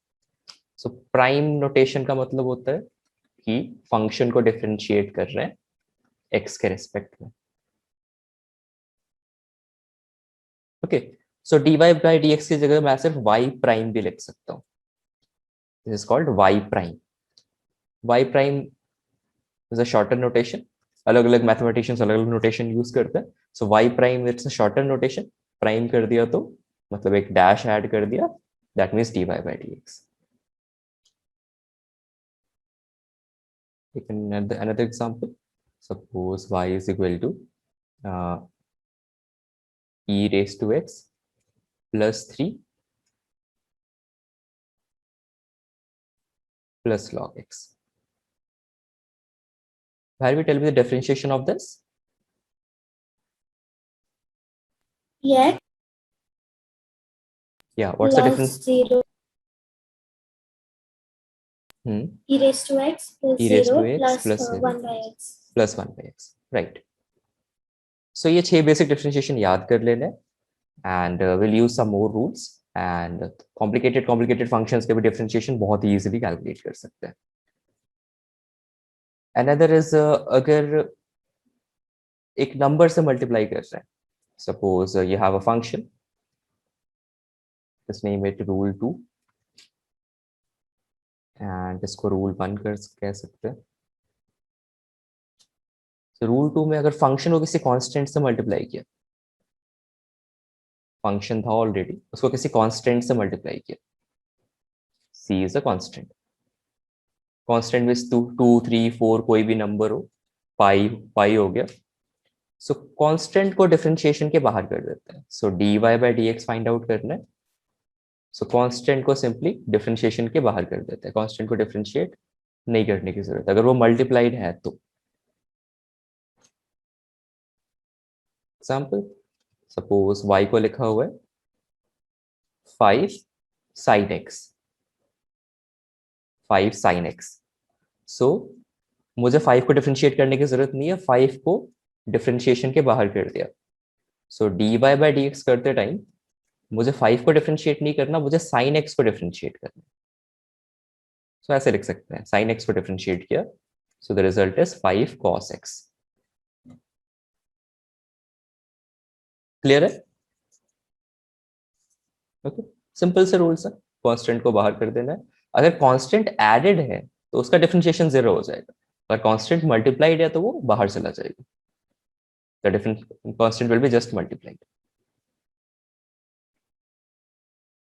So prime notation का मतलब होता है कि फंक्शन को डिफरेंशिएट कर रहे हैं x के रिस्पेक्ट में. Okay, so dy by dx की जगह मैं सिर्फ y प्राइम भी लिख सकता हूँ. This is called y prime. Y prime is a shorter notation. अलग अलग मैथमेटिशियंस अलग अलग नोटेशन यूज करते हैं. सो y prime it's a shorter notation. Prime कर दिया तो मतलब एक डैश ऐड कर दिया, that means dy by dx. Another example. Suppose y is equal to e raised to x plus 3 plus log x. Bharvi, tell me the differentiation of this. Yeah. Yeah, what's the plus difference? 0 e raised to x plus E raised 0 to x plus, plus 0 1 by x. plus 1 by x, right? So ये 6 basic differentiation याद कर लेने, and we'll use some more rules, and complicated functions के भी differentiation बहुत ही easily calculate कर सकते हैं. Another is अगर एक नंबर से मल्टीप्लाई कर रहे हैं. Suppose you have a function, just name it rule 2 and इसको rule 1 कह सकते हैं. तो रूल 2 में अगर फंक्शन को किसी कांस्टेंट से मल्टीप्लाई किया, फंक्शन था ऑलरेडी, उसको किसी कांस्टेंट से मल्टीप्लाई किया, c is a constant. Constant में 2 3 4 कोई भी नंबर हो, पाई हो गया. सो कांस्टेंट को डिफरेंशिएशन के बाहर कर देते हैं. So dy by dx find out करना है. सो कांस्टेंट को सिंपली डिफरेंशिएशन के बाहर कर देते हैं. कांस्टेंट को डिफरेंशिएट नहीं करने की जरूरत, अगर वो मल्टीप्लाइड है तो. एग्जाम्पल, सपोज y को लिखा हुआ है 5 sin x, 5 sin x. सो मुझे 5 को डिफरेंशिएट करने की जरूरत नहीं है, 5 को डिफरेंशिएशन के बाहर कर दिया. सो dy बाय dx करते टाइम मुझे 5 को डिफरेंशिएट नहीं करना, मुझे sin x को डिफरेंशिएट करना. सो ऐसे लिख सकते हैं, sin x को डिफरेंशिएट किया, so the result is 5 cos x. Clear है? ओके, सिंपल से रूल्स है. कांस्टेंट को बाहर कर देना है. अगर कांस्टेंट एडेड है तो उसका डिफरेंशिएशन 0 हो जाएगा. अगर कांस्टेंट मल्टीप्लाइड है तो वो बाहर चला जाएगा. The different constant will be just multiplied.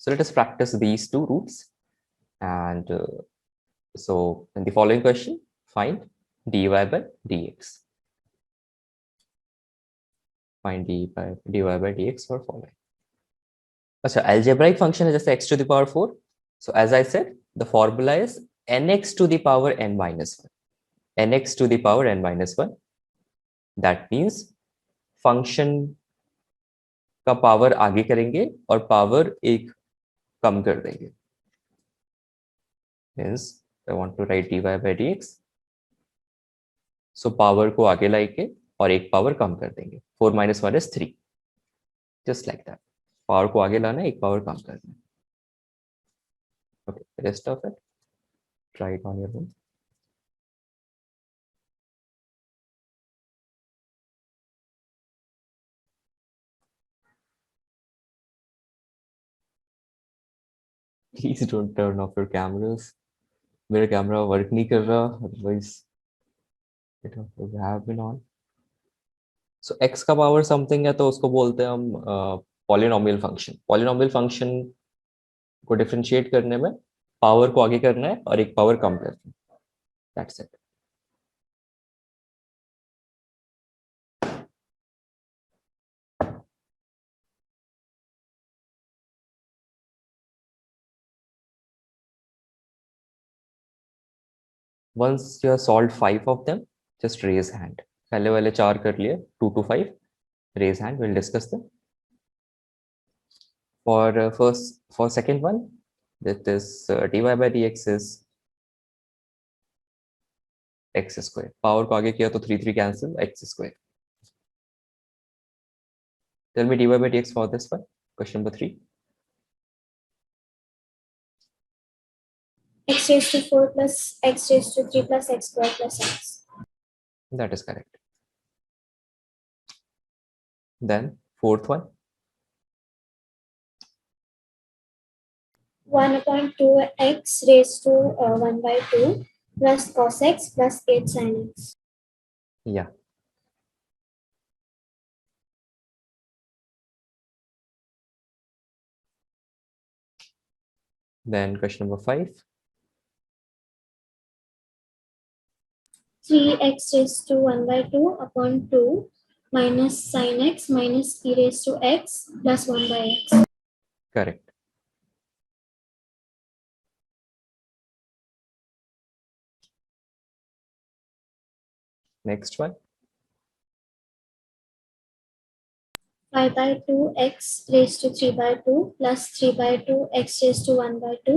So let us practice these two roots, and so in the following question, find dy by dx. Find dy by dx for following. अच्छा, algebraic function है जैसे x to the power 4. So as I said, the formula is nx to the power n minus 1. nx to the power n minus 1. That means function का power आगे करेंगे और power एक कम कर देंगे. Means I want to write dy by dx. So power को आगे लाएंगे और एक पावर कम कर देंगे. 4 minus 1 is 3. Just like that. Power को आगे लाना है, एक पावर कम करना है. Okay, the rest of it, try it on your own. Please don't turn off your cameras. मेरा कैमरा वर्क नहीं कर रहा, otherwise it would have been on. So x का पावर समथिंग है तो उसको बोलते हैं हम पॉलिनोमियल फंक्शन. पॉलिनोमियल फंक्शन को डिफरेंशिएट करने में पावर को आगे करना है और एक पावर कम करना है. That's it. Once you have solved 5 of them, just raise hand. पहले वाले 4 कर लिए, 2 to 5. Raise hand. We'll discuss them. For second one, that is dy by dx is x square. Power को आगे किया तो 3 cancel, x square. Tell me dy by dx for this one. Question number 3. X raised to 4 plus x raised to 3 plus x square plus x. That is correct. Then fourth one. 1/2x raised to 1 by 2 plus cos x plus 8 sin x. Yeah. Then question number 5. 3x raised to 1 by 2 upon 2 minus sin x minus e raised to x plus 1 by x. Correct. Next one. 5 by 2 x raised to 3 by 2 plus 3 by 2 x raised to 1 by 2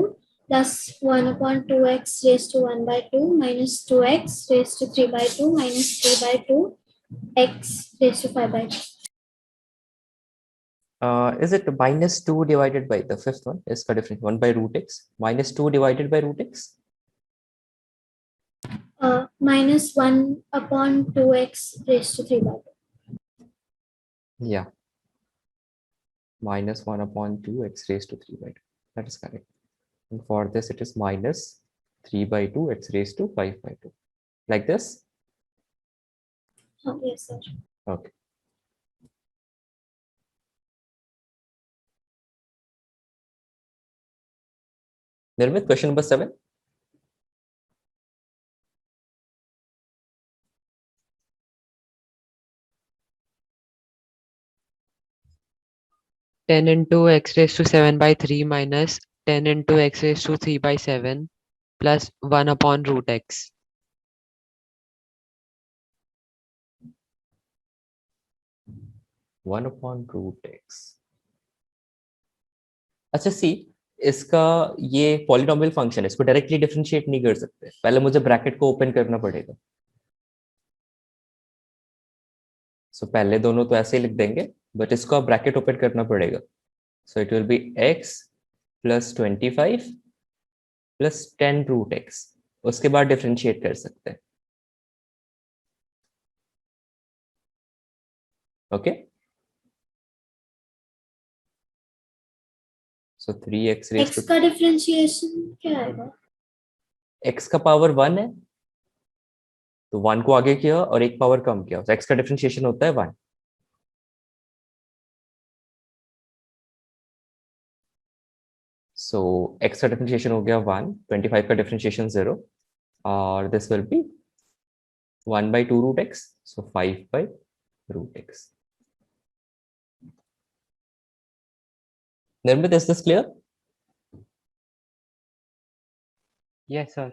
plus 1/2x raised to 1 by 2 minus 2x raised to 3 by 2 minus 3 by 2 x raised to 5 by 2. Is it minus 2 divided by the fifth one? Is different. 1 by root x. Minus 2 divided by root x. Minus 1/2x raised to 3 by 2. Yeah, minus 1 upon 2 x raised to 3 by 2. That is correct. And for this, it is minus 3 by 2 x raised to 5 by 2. Like this? Yes, sir. Okay. Nirmit, question number 7. Ten into x raised to 7 by 3 minus 10 into x raised to 3 by 7 plus 1 upon root x. One upon root X. अच्छा see, इसका ये polynomial function है, इसको directly differentiate नहीं कर सकते, पहले मुझे ब्रैकेट को ओपन करना पड़ेगा. सो पहले दोनों तो ऐसे ही लिख देंगे, बट इसको आप ब्रैकेट ओपन करना पड़ेगा. So it will be x plus 25 plus 10 root X. उसके बाद डिफरेंशिएट कर सकते हैं. Okay, so 3x raise x का डिफरेंशिएशन क्या आएगा? x का पावर 1 है, तो 1 को आगे किया और एक पावर कम किया, तो x का डिफरेंशिएशन होता है 1. सो x का डिफरेंशिएशन हो गया 1, 25 का डिफरेंशिएशन 0, और this will B 1 by 2 root x, so 5 by root x. Nirmit, is this clear? Yes, sir.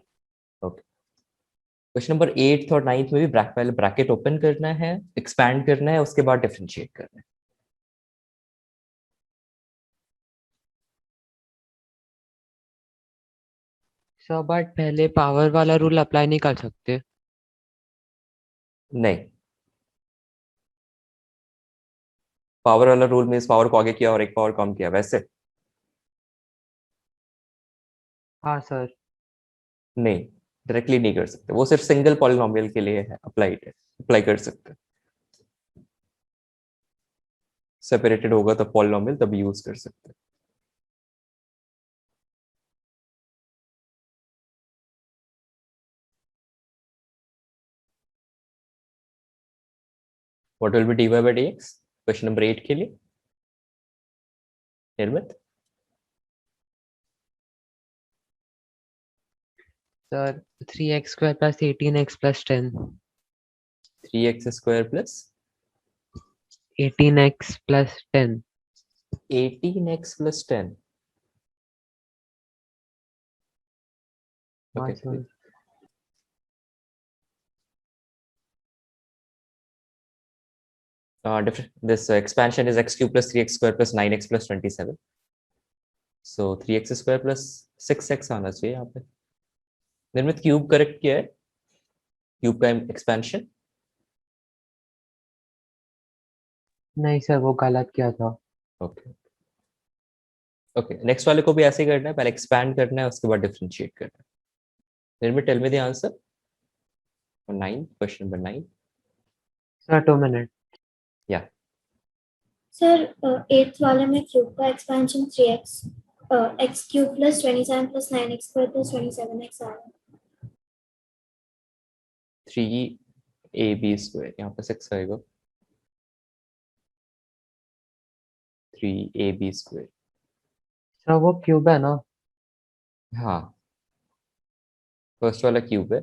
Question number 8th और 9th में भी पहले ब्रैकेट ओपन करना है, एक्सपैंड करना है, उसके बाद डिफरेंशिएट करना है. सर बट पहले पावर वाला रूल अप्लाई नहीं कर सकते. नहीं, पावर वाला रूल मींस पावर को आगे किया और एक पावर कम किया, वैसे हाँ सर. नहीं, डायरेक्टली नहीं कर सकते. वो सिर्फ सिंगल पॉलिनोमियल के लिए है, अप्लाई कर सकते हैं. सेपरेटेड होगा तो पॉलिनोमियल तभी यूज कर सकते हैं. What will be dy by dx? Question number 8 के लिए निर्मित. Sir 3x square plus 18x plus 10. 3x square plus 18x plus 10. 18x plus 10. हाँ Okay. Sir. This expansion is x cube plus 3x square plus 9x plus 27. So 3x square plus 6x आना चाहिए यहाँ पे. निर्मित cube correct किया है, cube का expansion. नहीं सर, वो गलत किया था. ओके ओके, नेक्स्ट वाले को भी ऐसे ही करना है, पहले एक्सपैंड करना है, उसके बाद डिफरेंशिएट करना है. Nirmit, tell me the answer. 9, question number 9. Sir 2 minute. Sir 8th वाले में क्यूब का expansion 3x x cube plus 27 plus 9x square plus 27x आ रहा है. 3ab स्क्वायर, यहाँ पे 6 आएगा. 3ab square. सर वो क्यूब है ना. हाँ, फर्स्ट वाला क्यूब है.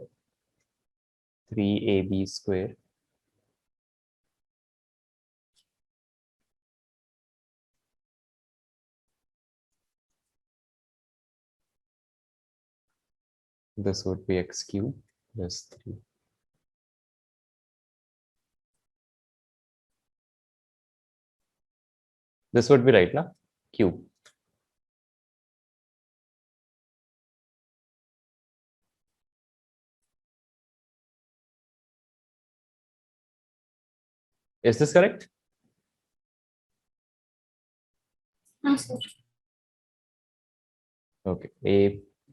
3ab square this would be x cube plus 3. This would be right, na? Cube. Is this correct? हाँ sir. Okay.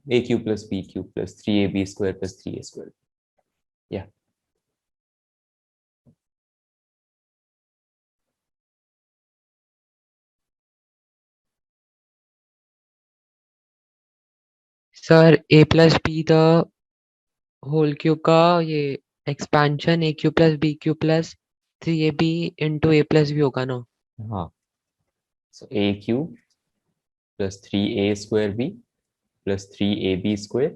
A cube plus b cube plus 3ab square plus 3a square. Yeah. Sir a plus b the whole cube का ये expansion a cube plus b cube plus 3ab into a plus b होगा ना? हाँ, so a cube plus 3a square b plus 3ab square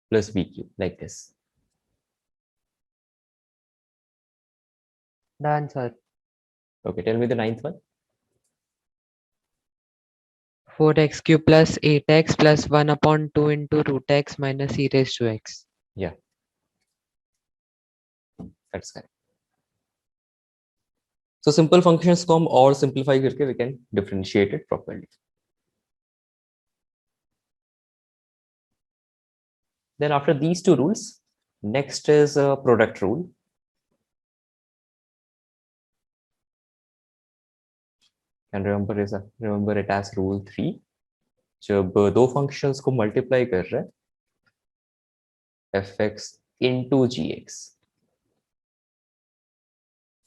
plus b cube, like this. Done, sir. Okay, tell me the ninth one. 4x cube plus 8x plus 1 upon 2 into root x minus e raised to x. That's correct. So simple functions को हम और simplify करके we can differentiate it properly. Then after these two rules, next is a product rule. And remember it as rule 3. जब दो functions को multiply कर रहे हैं fx into gx.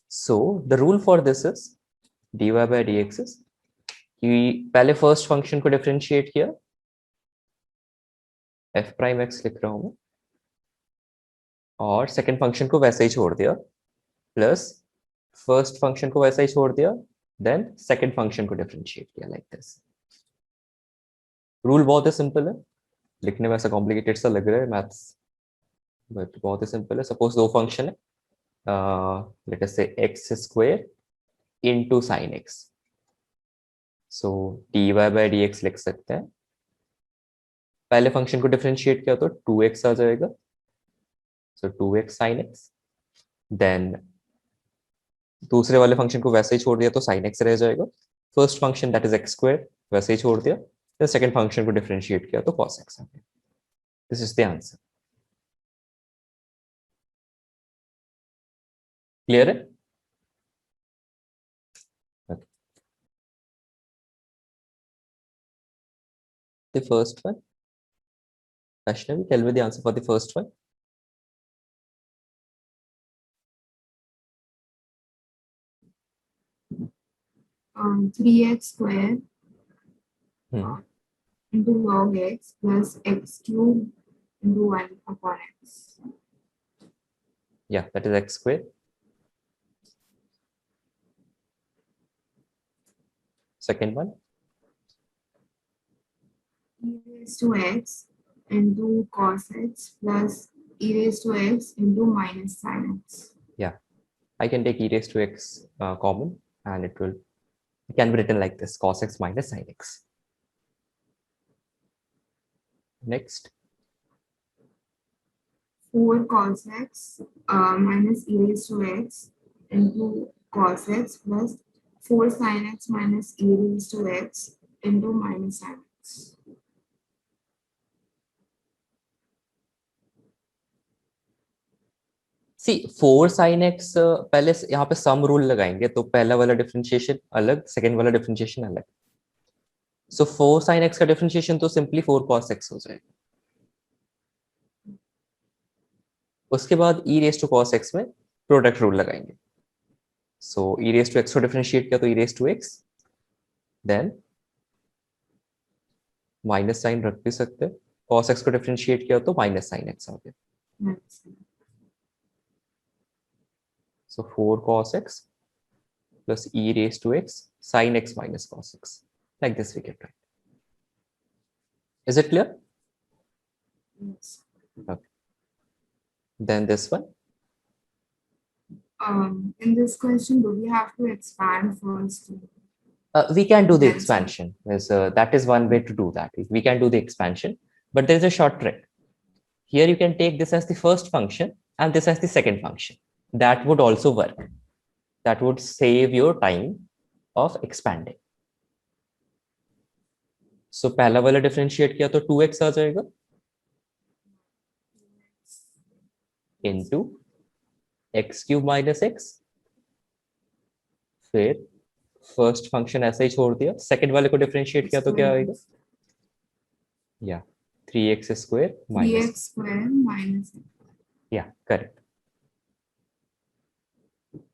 So the rule for this is dy by dx is कि पहले first function को differentiate किया, f prime x लिख रहा हूं मैं, और second function को वैसे ही छोड़ दिया, plus first function को वैसे ही छोड़ दिया, then second function को differentiate किया, like this. Rule बहुत ही simple है, लिखने में ऐसा complicated सा लग रहा है maths, but बहुत ही simple है. Suppose दो function है, let us say x square into sin x. So dy by dx लिख सकते हैं. पहले फंक्शन को डिफरेंशिएट किया तो 2x आ जाएगा, so 2x sin x. Then दूसरे वाले फंक्शन को वैसे ही छोड़ दिया तो sin x रह जाएगा. First function that is x square वैसे ही छोड़ दिया, फिर सेकंड फंक्शन को डिफरेंशिएट किया तो cos x आ गया. This is the answer. Clear है? Okay. The first one. Vaishnavi, tell me the answer for the first one. Um, 3x square into log x plus x cube into 1 upon x. Yeah, that is x square. Second one. E raised to x into cos x plus e raised to x into minus sin x. I can take e raised to x common, and it can be written like this: cos x minus sin x. Next. 4 cos x minus e raised to x into cos x plus 4 sin x minus e raised to x into minus sin x. See 4 sin x पहले यहाँ पे sum rule लगाएंगे तो पहला वाला differentiation अलग, second वाला differentiation अलग. सो 4 sin x का डिफरेंशिएशन तो सिंपली 4 cos x हो जाएगा. उसके बाद e raised to cos x में प्रोडक्ट रूल लगाएंगे. So e raised to x को डिफरेंशिएट किया तो e raised to x, then minus sine रख भी सकते हैं. cos x को डिफरेंशिएट किया तो माइनस साइन x आ गया. So 4 cos x plus e raised to x sin x minus cos x. Like this we can write. Is it clear? Yes. Okay. Then this one. In this question, do we have to expand first? We can do the Yes. expansion. That is one way to do that. We can do the expansion, but there is a short trick. Here you can take this as the first function and this as the second function. That would also work. That would save your time of expanding. So पहला वाला differentiate किया तो 2x आ जाएगा into x cube minus x. फिर first function ऐसे ही छोड़ दिया, second वाले को डिफरेंशिएट किया तो क्या आएगा? या 3x square minus 3x square minus x. Yeah, correct.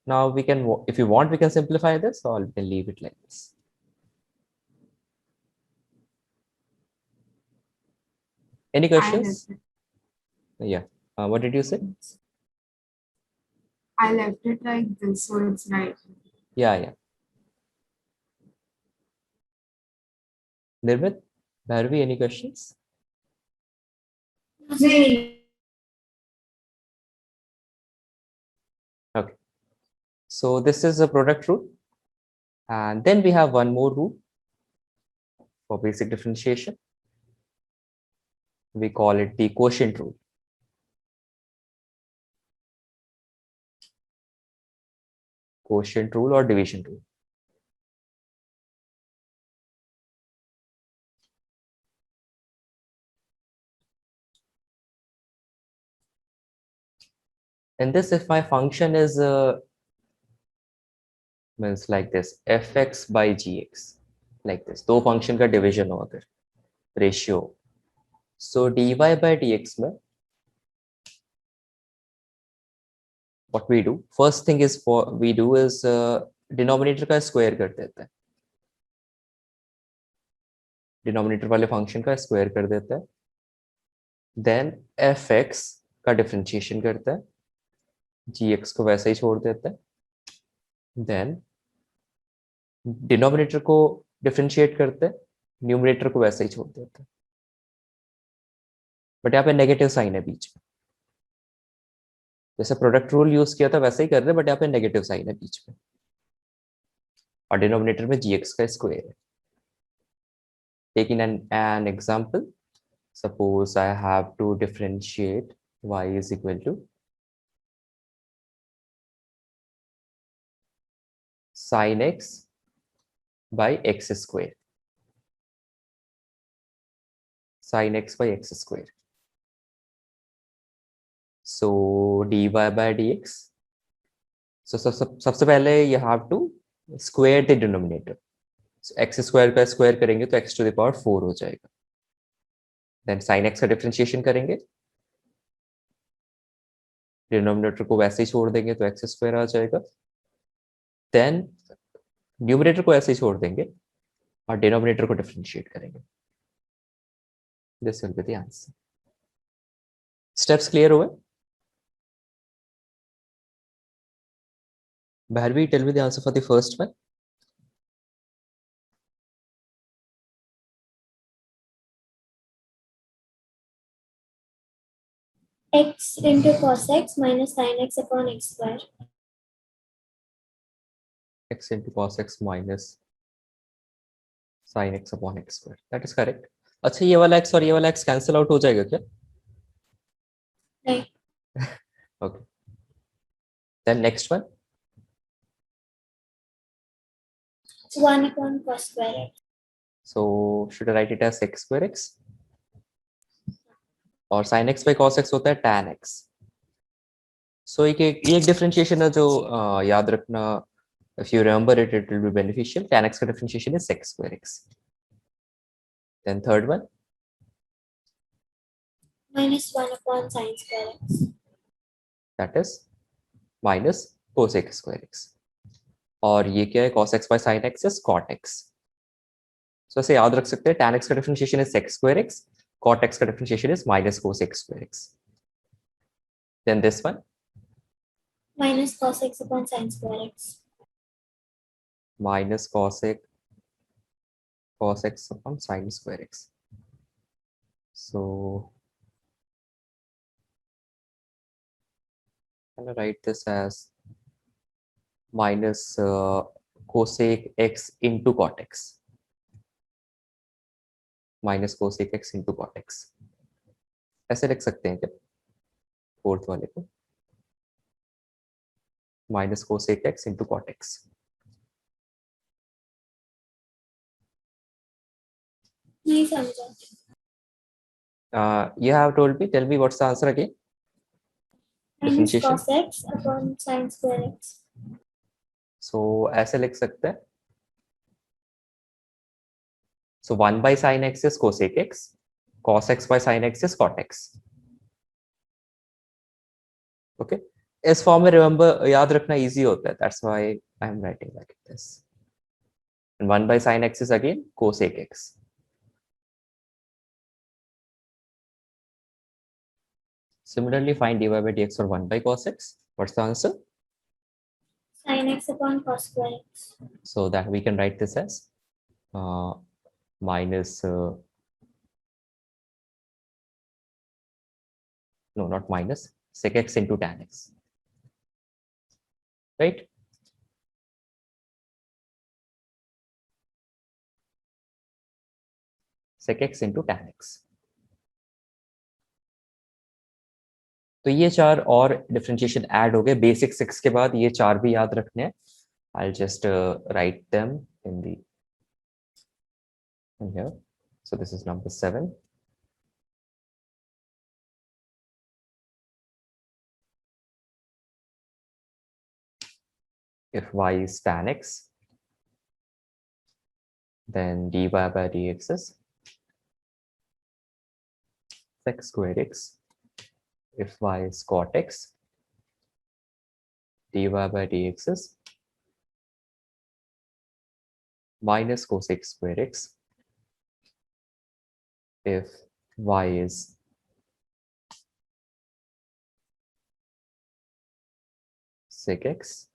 Now we can, if you want, we can simplify this, or we can leave it like this. Any I questions? left it. Yeah. What did you say? I left it like this, so it's right. Yeah. Nirmit, Bharvi, any questions? Okay. So this is a product rule. And then we have one more rule for basic differentiation. We call it the quotient rule. Quotient rule or division rule. In this, if my function is means like this, fx by gx, like this, दो function का division हो अगर ratio, so dy by dx में what we do, first thing is we do is denominator का square कर देते हैं, denominator वाले function का square कर देते हैं, then fx का differentiation करते हैं, gx को वैसे ही छोड़ देते हैं, then denominator को differentiate करते हैं, numerator को वैसे ही छोड़ देते हैं, बट यहाँ पे नेगेटिव साइन है बीच में, जैसे प्रोडक्ट रूल यूज किया था वैसे ही कर रहे हैं, बट यहाँ पे नेगेटिव साइन है बीच में, और डिनोमिनेटर में gx का स्क्वायर है. Taking an example, suppose I have to differentiate y is equal to sin x by x square. Sin x by x square. So dy by dx. So सबसे पहले you have to square the denominator. So x square का square करेंगे तो x to the power 4 हो जाएगा. Then sin x का differentiation करेंगे, denominator को वैसे ही छोड़ देंगे तो एक्स स्क्वायर आ जाएगा. देन न्यूमरेटर को ऐसे ही छोड़ देंगे और डिनोमिनेटर को डिफरेंशिएट करेंगे. This will be the answer. Steps clear हुए? Bharvi, tell me the answer for the first one. X into cos x minus sin x upon x square. X into cos x minus sin x upon x square. That is correct. अच्छा, ये वाला x और ये वाला x cancel out हो जाएगा क्या? Right. Okay. Then next one. It's 1 upon cos square x. So should I write it as x square x? और sin x by cos x होता है tan x. So ये एक differentiation है जो याद रखना, if you remember it, it will be beneficial. Tan x का differentiation is x square x. Then third one. Minus 1 upon sin square x. That is minus cosec square x. और ये क्या है? cos x by sin x is cot x. So ऐसे याद रख सकते हैं, tan x का differentiation is x square x, cot x का differentiation is minus cosec square x. Then this one. Minus cos x upon sin square x. Minus cos x upon sin square x. So I'm gonna write this as minus cosec x into cot x. Minus cosec x into cot x. ऐसे लिख सकते हैं क्या fourth वाले को? Minus cosec x into cot x. नहीं समझा. You have told me. Tell me what's the answer again. Minus Differentiation. cos x upon sin square x. So ऐसे लिख सकते हैं. So 1 by sin x is cosec x, cos x by sin x is cot x. Okay. इस form में remember याद रखना easy होता है. That's why I am writing like this. And 1 by sin x is again cosec x. Similarly, find dy by dx for 1 by cos x. What's the answer? Sin x upon cos square x. So that we can write this as minus, no, not minus, sec x into tan x, right? Sec x into tan x. तो ये चार और differentiation add हो गए basic 6 के बाद, ये चार भी याद रखने हैं. I'll just write them in here. So this is number 7. If y is tan x, then dy by dx is sec square x. If y is cot x, dy by dx is minus cosec square x. If y is sec x,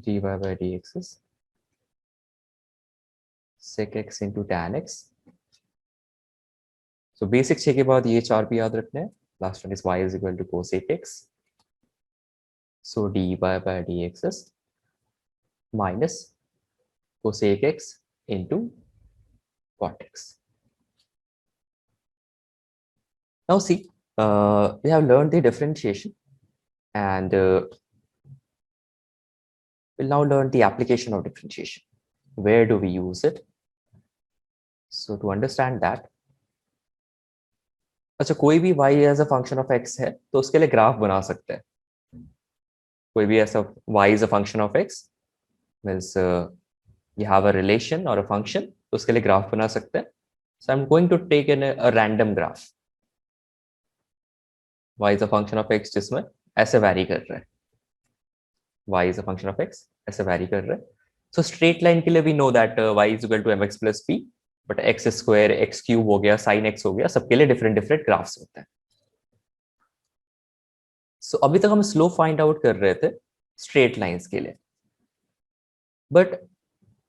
dy by dx is sec x into tan x. So basic 6 के बाद ये चार भी याद रखने हैं. Last one is y is equal to cosec x. So dy by dx is minus cosec x into cot x. Now see, we have learned the differentiation, and we'll now learn the application of differentiation. Where do we use it? So to understand that, अच्छा कोई भी y as a function of x है तो उसके लिए graph बना सकते हैं. कोई भी ऐसा y is a function of x means you have a relation or a function, तो उसके लिए ग्राफ बना सकते हैं. So I'm going to take a random graph. Y is a function of x जिसमें ऐसे वैरी कर रहा है. Y is a function of x ऐसे वैरी कर रहा है. So straight line के लिए we know that y is equal to mx plus p, but x square, x cube हो गया, sin x हो गया, सबके लिए different graphs होते हैं. So अभी तक हम स्लोप फाइंड आउट कर रहे थे स्ट्रेट लाइंस के लिए, बट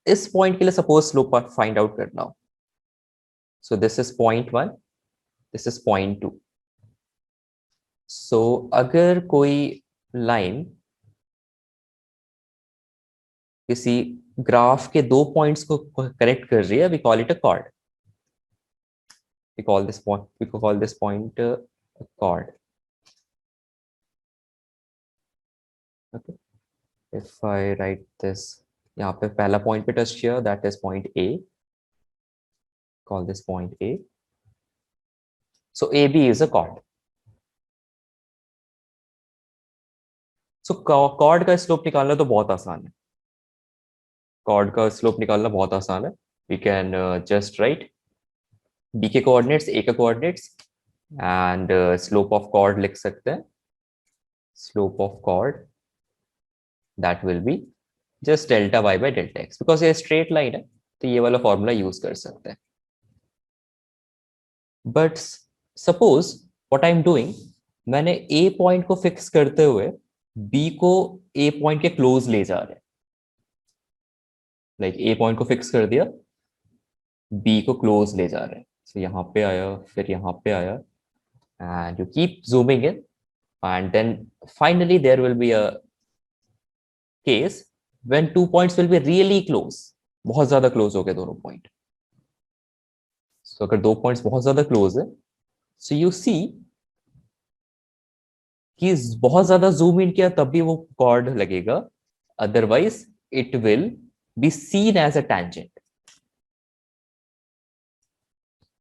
इस पॉइंट के लिए सपोज स्लोप फाइंड आउट करना हो. So this is point 1, this is point 2. सो अगर कोई लाइन किसी ग्राफ के 2 पॉइंट्स को कनेक्ट कर रही है, we call it a chord. We call this point chord. Okay, if I write this, यहाँ पे पहला पॉइंट पे टच किया, that is point A. Call this point A. So AB is a chord. So chord का slope निकालना तो बहुत आसान है. Chord का स्लोप निकालना बहुत आसान है. We can just write B के coordinates, A के coordinates, and slope of chord लिख सकते हैं. Slope of chord that will be just delta y by delta x, because ये straight line है तो ये वाला फॉर्मूला यूज कर सकते हैं. But suppose what I am doing, मैंने ए पॉइंट को फिक्स करते हुए बी को ए पॉइंट के क्लोज ले जा रहे हैं. लाइक ए पॉइंट को फिक्स कर दिया, बी को क्लोज ले जा रहे हैं. सो यहाँ पे आया, फिर यहाँ पे आया, and you keep zooming in, and then finally there will be a case when 2 points will be really close. बहुत ज्यादा क्लोज हो गए दोनों पॉइंट. सो अगर 2 पॉइंट्स बहुत ज्यादा क्लोज है, सो यू सी कि बहुत ज्यादा जूम इन किया तब भी वो कॉर्ड लगेगा, otherwise it will be seen as a tangent.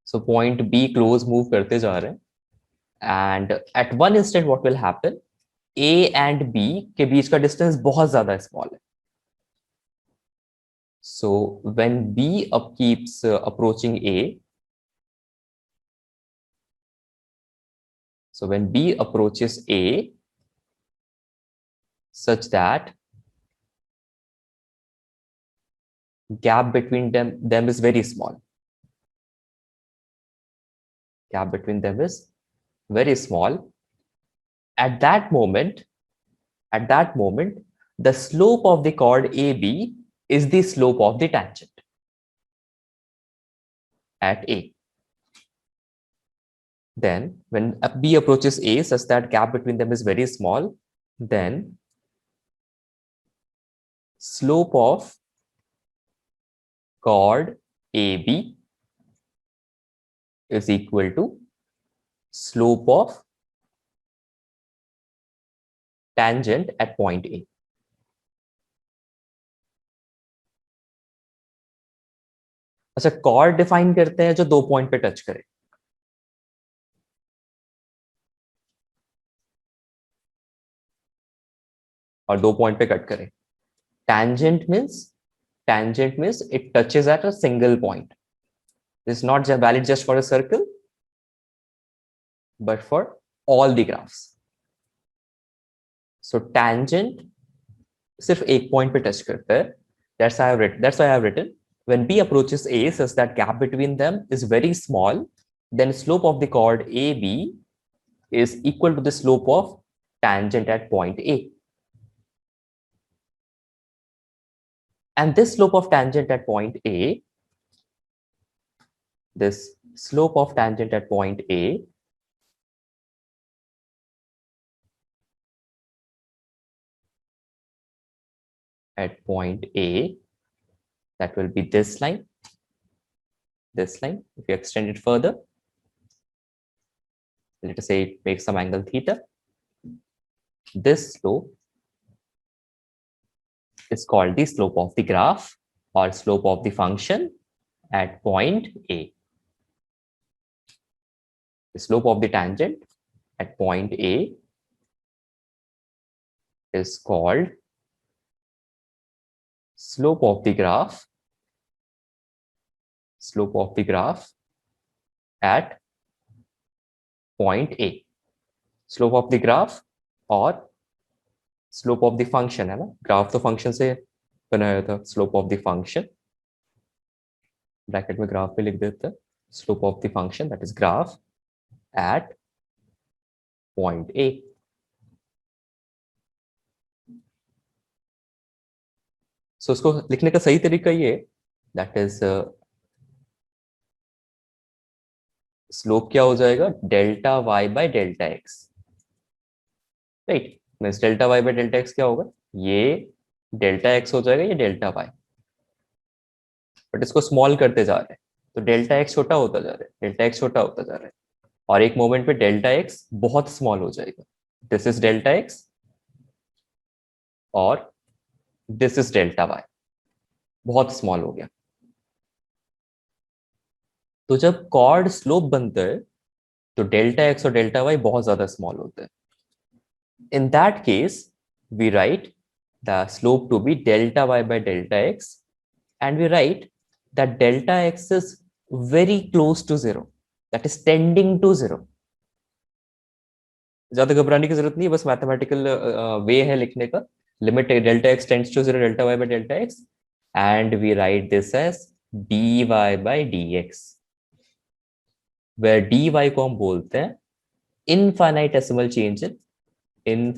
So point B close move करते जा रहे हैं, and at one instant what will happen, A and B के बीच का डिस्टेंस बहुत ज्यादा स्मॉल है. So when B up keeps approaching A, so when B approaches A such that gap between them is very small. Gap between them is very small, at that moment, the slope of the chord AB is the slope of the tangent at A. Then when B approaches A such that gap between them is very small, then slope of chord AB is equal to slope of tangent at point A. अच्छा, chord define करते हैं जो 2 point पे touch करे, और 2 point पे cut करे. Tangent means it touches at a single point. This is not valid just for a circle, but for all the graphs. So tangent सिर्फ एक पॉइंट पे टच करता है. That's why I have written when B approaches A such that gap between them is very small, then slope of the chord AB is equal to the slope of tangent at point A. And this slope of tangent at point A, that will be this line. If you extend it further, let us say it makes some angle theta. This slope is called the slope of the graph or slope of the function at point A. The slope of the tangent at point A is called slope of the graph at point A. Slope of the graph और slope of the function है ना, graph तो function से बनाया था. slope of the function, bracket में graph पे लिख देते हैं, slope of the function, that is graph at point A. So उसको लिखने का सही तरीका ये, that is slope क्या हो जाएगा, delta y by delta x, right. Means delta y by delta x क्या होगा, ये डेल्टा x हो जाएगा, ये डेल्टा y, बट इसको स्मॉल करते जा रहे हैं तो डेल्टा x छोटा होता जा रहा है, और एक मोमेंट पे डेल्टा x बहुत स्मॉल हो जाएगा. दिस इज डेल्टा x और दिस इज डेल्टा y, बहुत स्मॉल हो गया. तो जब कॉर्ड स्लोप बनता है तो डेल्टा x और डेल्टा y बहुत ज्यादा स्मॉल होते हैं. In that case, we write the slope to be delta y by delta x, and we write that delta x is very close to 0, that is tending to 0. ज्यादा घबराने की जरूरत नहीं है, बस मैथमेटिकल वे है लिखने का. Limit delta x tends to 0 delta y by delta x, and we write this as dy by dx, where dy को हम बोलते हैं infinitesimal change in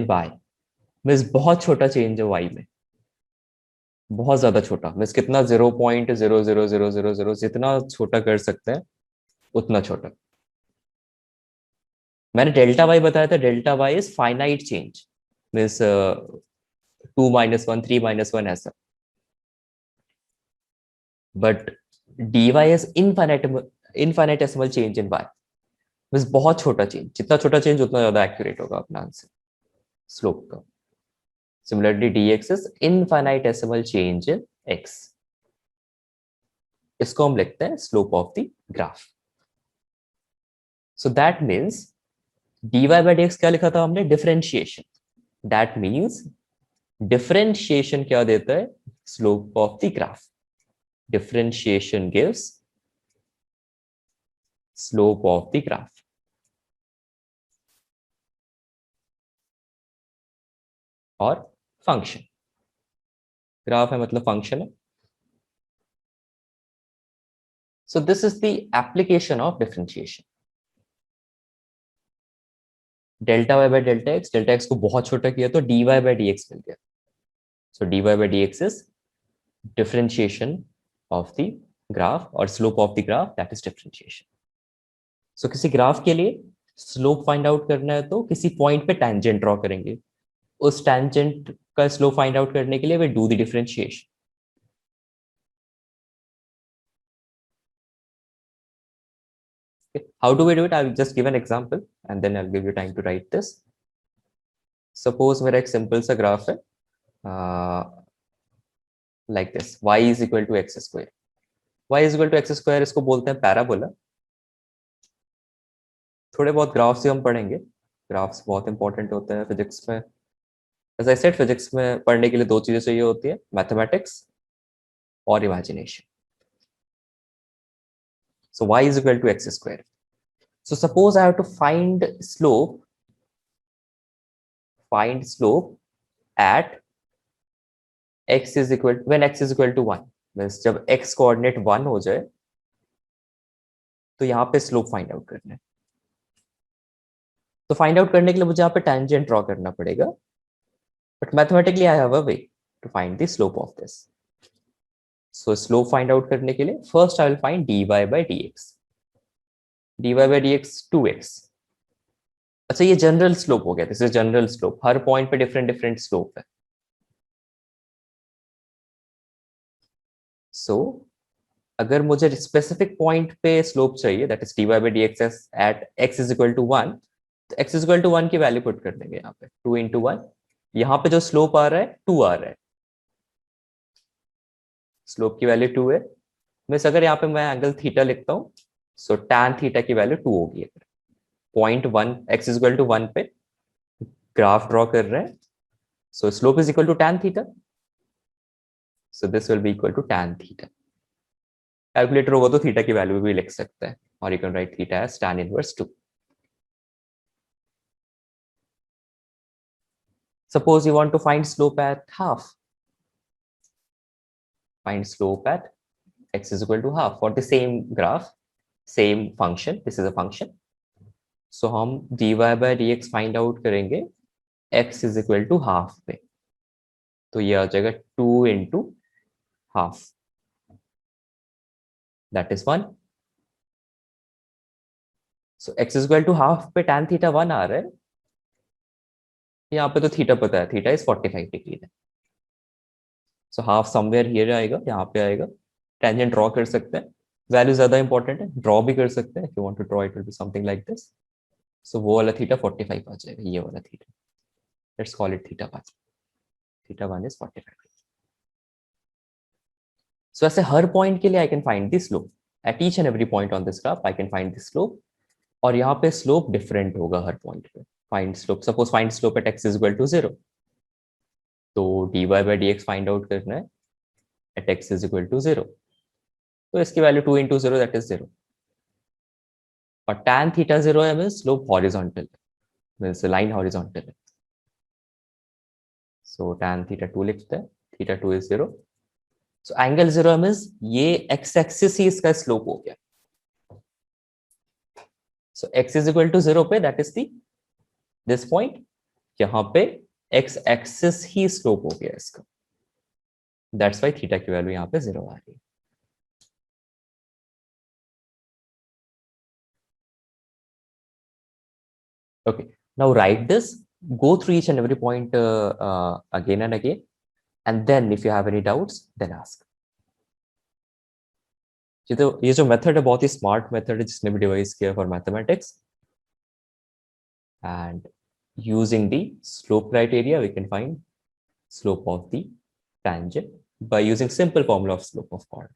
y. Means बहुत छोटा चेंज है y में, बहुत ज्यादा छोटा. मीन्स कितना, 0.00000, जितना छोटा कर सकते हैं उतना छोटा. मैंने डेल्टा y बताया था, delta y is finite change, means 2 - 1 3 - 1 ऐसा. But dy is infinitesimal change in y, means बहुत छोटा चेंज. जितना छोटा चेंज उतना ज्यादा एक्यूरेट होगा अपना आंसर स्लोप का. Similarly, dx is infinitesimal change in x. इसको हम लिखते हैं slope of the graph. So that means dy by dx क्या लिखा था हमने, differentiation. That means differentiation क्या देता है, slope of the graph. Differentiation gives slope of the graph. और फंक्शन, ग्राफ है मतलब फंक्शन है. So this is the application of differentiation. Delta Y by delta X को बहुत छोटा किया तो dy बाय dx मिल गया. So dy by dx is differentiation of the graph or slope of the graph, that is differentiation. So किसी graph के लिए slope find out करना है तो किसी पॉइंट पे टेंजेंट ड्रॉ करेंगे. उस टेंजेंट का स्लोप फाइंड आउट करने के लिए we do the differentiation. How do we do it? I'll just give an example and then I'll give you time to write this. Suppose मेरा एक simple सा graph है like this, y is equal to x square. y is equal to x square इसको बोलते हैं parabola. थोड़े बहुत graphs से हम पढ़ेंगे. ग्राफ्स बहुत इंपॉर्टेंट होते हैं फिजिक्स में. As I said, फिजिक्स में पढ़ने के लिए दो चीजें चाहिए होती है, मैथमेटिक्स और imagination. So y is equal to x square. So suppose I have to find slope at x is equal when x is equal to 1. Means जब x coordinate 1 हो जाए तो यहाँ पे स्लोप फाइंड आउट करना है. तो फाइंड आउट करने के लिए मुझे यहाँ पे टेंजेंट ड्रॉ करना पड़ेगा. But mathematically I have a way to find the slope of this. So slope find out करने के लिए first I will find dy by dx. dy by dx 2x. अच्छा ये जनरल स्लोप हो गया. This is general slope. हर point पे different slope है. सो अगर मुझे स्पेसिफिक पॉइंट पे स्लोप चाहिए, that is dy by dx at x is equal to 1, तो x is equal to 1 की वैल्यू पुट कर देंगे यहाँ पे 2 into 1. यहाँ पे जो स्लोप आ रहा है 2 आ रहा है. स्लोप की वैल्यू 2 है. मीन्स अगर यहाँ पे मैं एंगल थीटा लिखता हूँ सो tan थीटा की वैल्यू 2 होगी. अगर point 1 x is equal to 1 पे ग्राफ ड्रॉ कर रहे हैं so slope is equal to tan theta. So this will be equal to tan theta. Calculator होगा तो थीटा की वैल्यू भी लिख सकते हैं और you can write theta as tan inverse 2. Suppose you want to find slope at half. Find slope at x is equal to half for the same graph, same function. This is a function. So हम dy by dx find out करेंगे x is equal to half पे. तो ये आ जाएगा 2 into half. That is 1. So x is equal to half पे tan theta 1 आ रहा है. यहाँ पे तो थीटा पता है, थीटा इज 45 डिग्री है. सो हाफ समवेयर हियर आएगा, यहाँ पे आएगा. टेंजेंट ड्रॉ कर सकते हैं. वैल्यू ज्यादा इंपॉर्टेंट है, ड्रॉ भी कर सकते हैं. If you want to draw it will be something like this. So वो वाला थीटा 45 आ जाएगा. ये वाला theta, let's call it theta 1. Theta 1 is 45. So ऐसे हर पॉइंट के लिए I can find the slope. At each and every point on this graph I can find the slope. और यहाँ पे स्लोप डिफरेंट होगा हर पॉइंट पे. Find slope, suppose find slope eight x is equal to 0. तो dy by dx find out करना है eight x is equal to 0. तो इसकी वैल्यू 2 into 0 that is 0. और tan theta 0 है मींस स्लोप हॉरिजॉन्टल है, मींस लाइन हॉरिजॉन्टल है. सो tan theta 2 लिखते हैं. theta 2 is 0. So angle 0 means ये x एक्सिस ही इसका स्लोप हो गया. सो x is equal to 0 पे that is the this point. यहाँ पे x एक्सिस ही स्लोप हो गया इसका. दैट्स व्हाई थीटा की वैल्यू यहाँ पे 0 आ रही है. Okay, now write this, go through each and every point again and again, and then if you have any doubts, then ask. ये जो मेथड है बहुत ही स्मार्ट मेथड है जिसने भी डिवाइस किया for mathematics. And using the slope criteria, we can find slope of the tangent by using simple formula of slope of chord.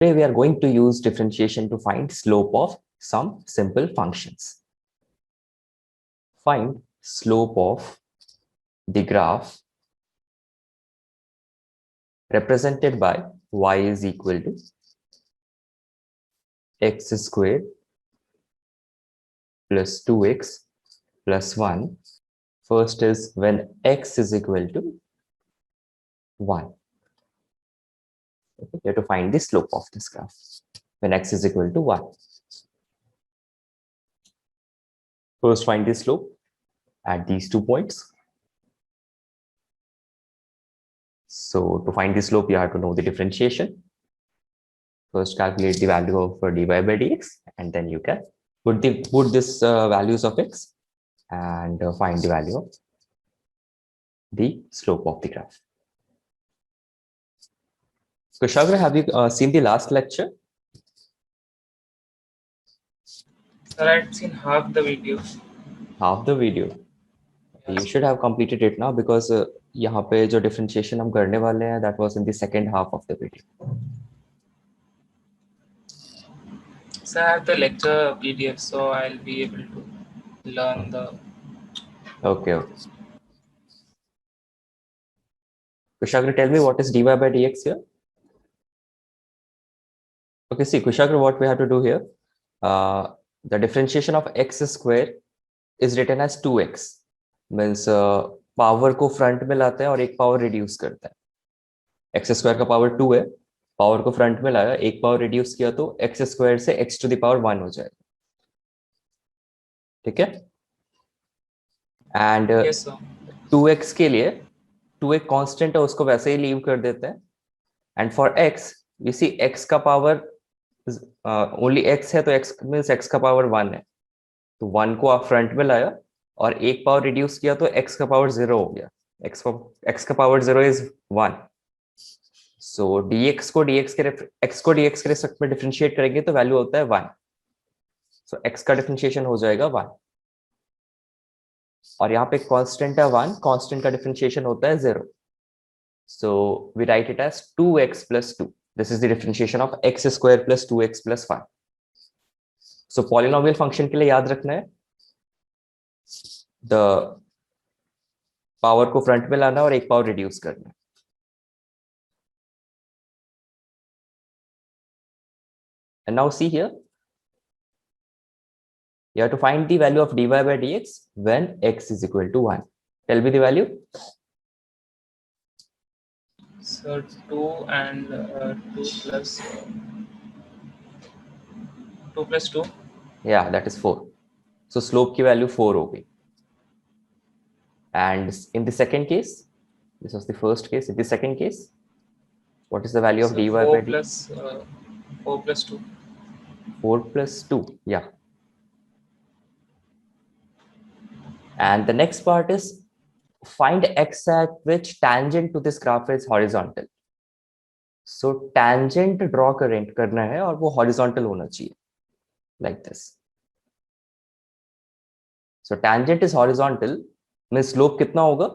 Today we are going to use differentiation to find slope of some simple functions. Find slope of the graph represented by y is equal to x squared plus 2x plus 1. First is when x is equal to 1. Okay, you have to find the slope of this graph. when x is equal to 1. First, find the slope at these 2 points. So to find the slope, you have to know the differentiation. First, calculate the value of dy by dx, and then you can put this values of x and find the value of the slope of the graph. Kushagra, have you seen the last lecture? Sir, I'd seen half the video. Half the video. You should have completed it now, because यहाँ पे जो differentiation हम करने वाले हैं, that was in the second half of the video. Sir, I have the lecture PDF, so I'll be able to learn the. Okay. Kushagra, tell me what is dy by dx here? Okay, see, Kushagra, what we have to do here, the differentiation of x square is written as 2x. Means power को front में लाते हैं और एक power reduce करता है. X square का power 2 है, power को फ्रंट में लाया, एक पावर रिड्यूस किया तो एक्स स्क्वायर से x टू द पावर 1 हो जाएगा. ठीक है. And Yes, sir. 2x के लिए 2 एक कांस्टेंट है, उसको वैसे ही लीव कर देते हैं. And for x we see x का पावर ओनली x है, तो x मींस x का पावर 1 है, तो 1 को आप फ्रंट में लाया और एक पावर रिड्यूस किया तो x का पावर 0 हो गया. x का पावर 0 इज 1. सो dx को dx के रिस्पेक्ट में डिफरेंशिएट करेंगे तो वैल्यू होता है 1. सो x का डिफरेंशिएशन हो जाएगा 1. और यहाँ पे कांस्टेंट है 1, कांस्टेंट का डिफरेंशिएशन होता है 0. So we write it as 2x plus 2. This is the differentiation of x square plus 2x plus 5. So polynomial function के लिए याद रखना है, द पावर को फ्रंट में लाना और एक पावर रिड्यूस करना है. And now see here, you have to find the value of dy by dx when x is equal to 1. Tell me the value. So 2 and 2 plus 2. Yeah, that is 4. So slope की value 4 होगी. And in the second case, this was the first case. In the second case, what is the value of So dy by 4 dx? plus 4 plus 2. 4 plus 2, yeah. And the next part is find x at which tangent to this graph is horizontal. So tangent draw करना है और वो horizontal होना चाहिए, like this. So tangent is horizontal, means slope कितना होगा?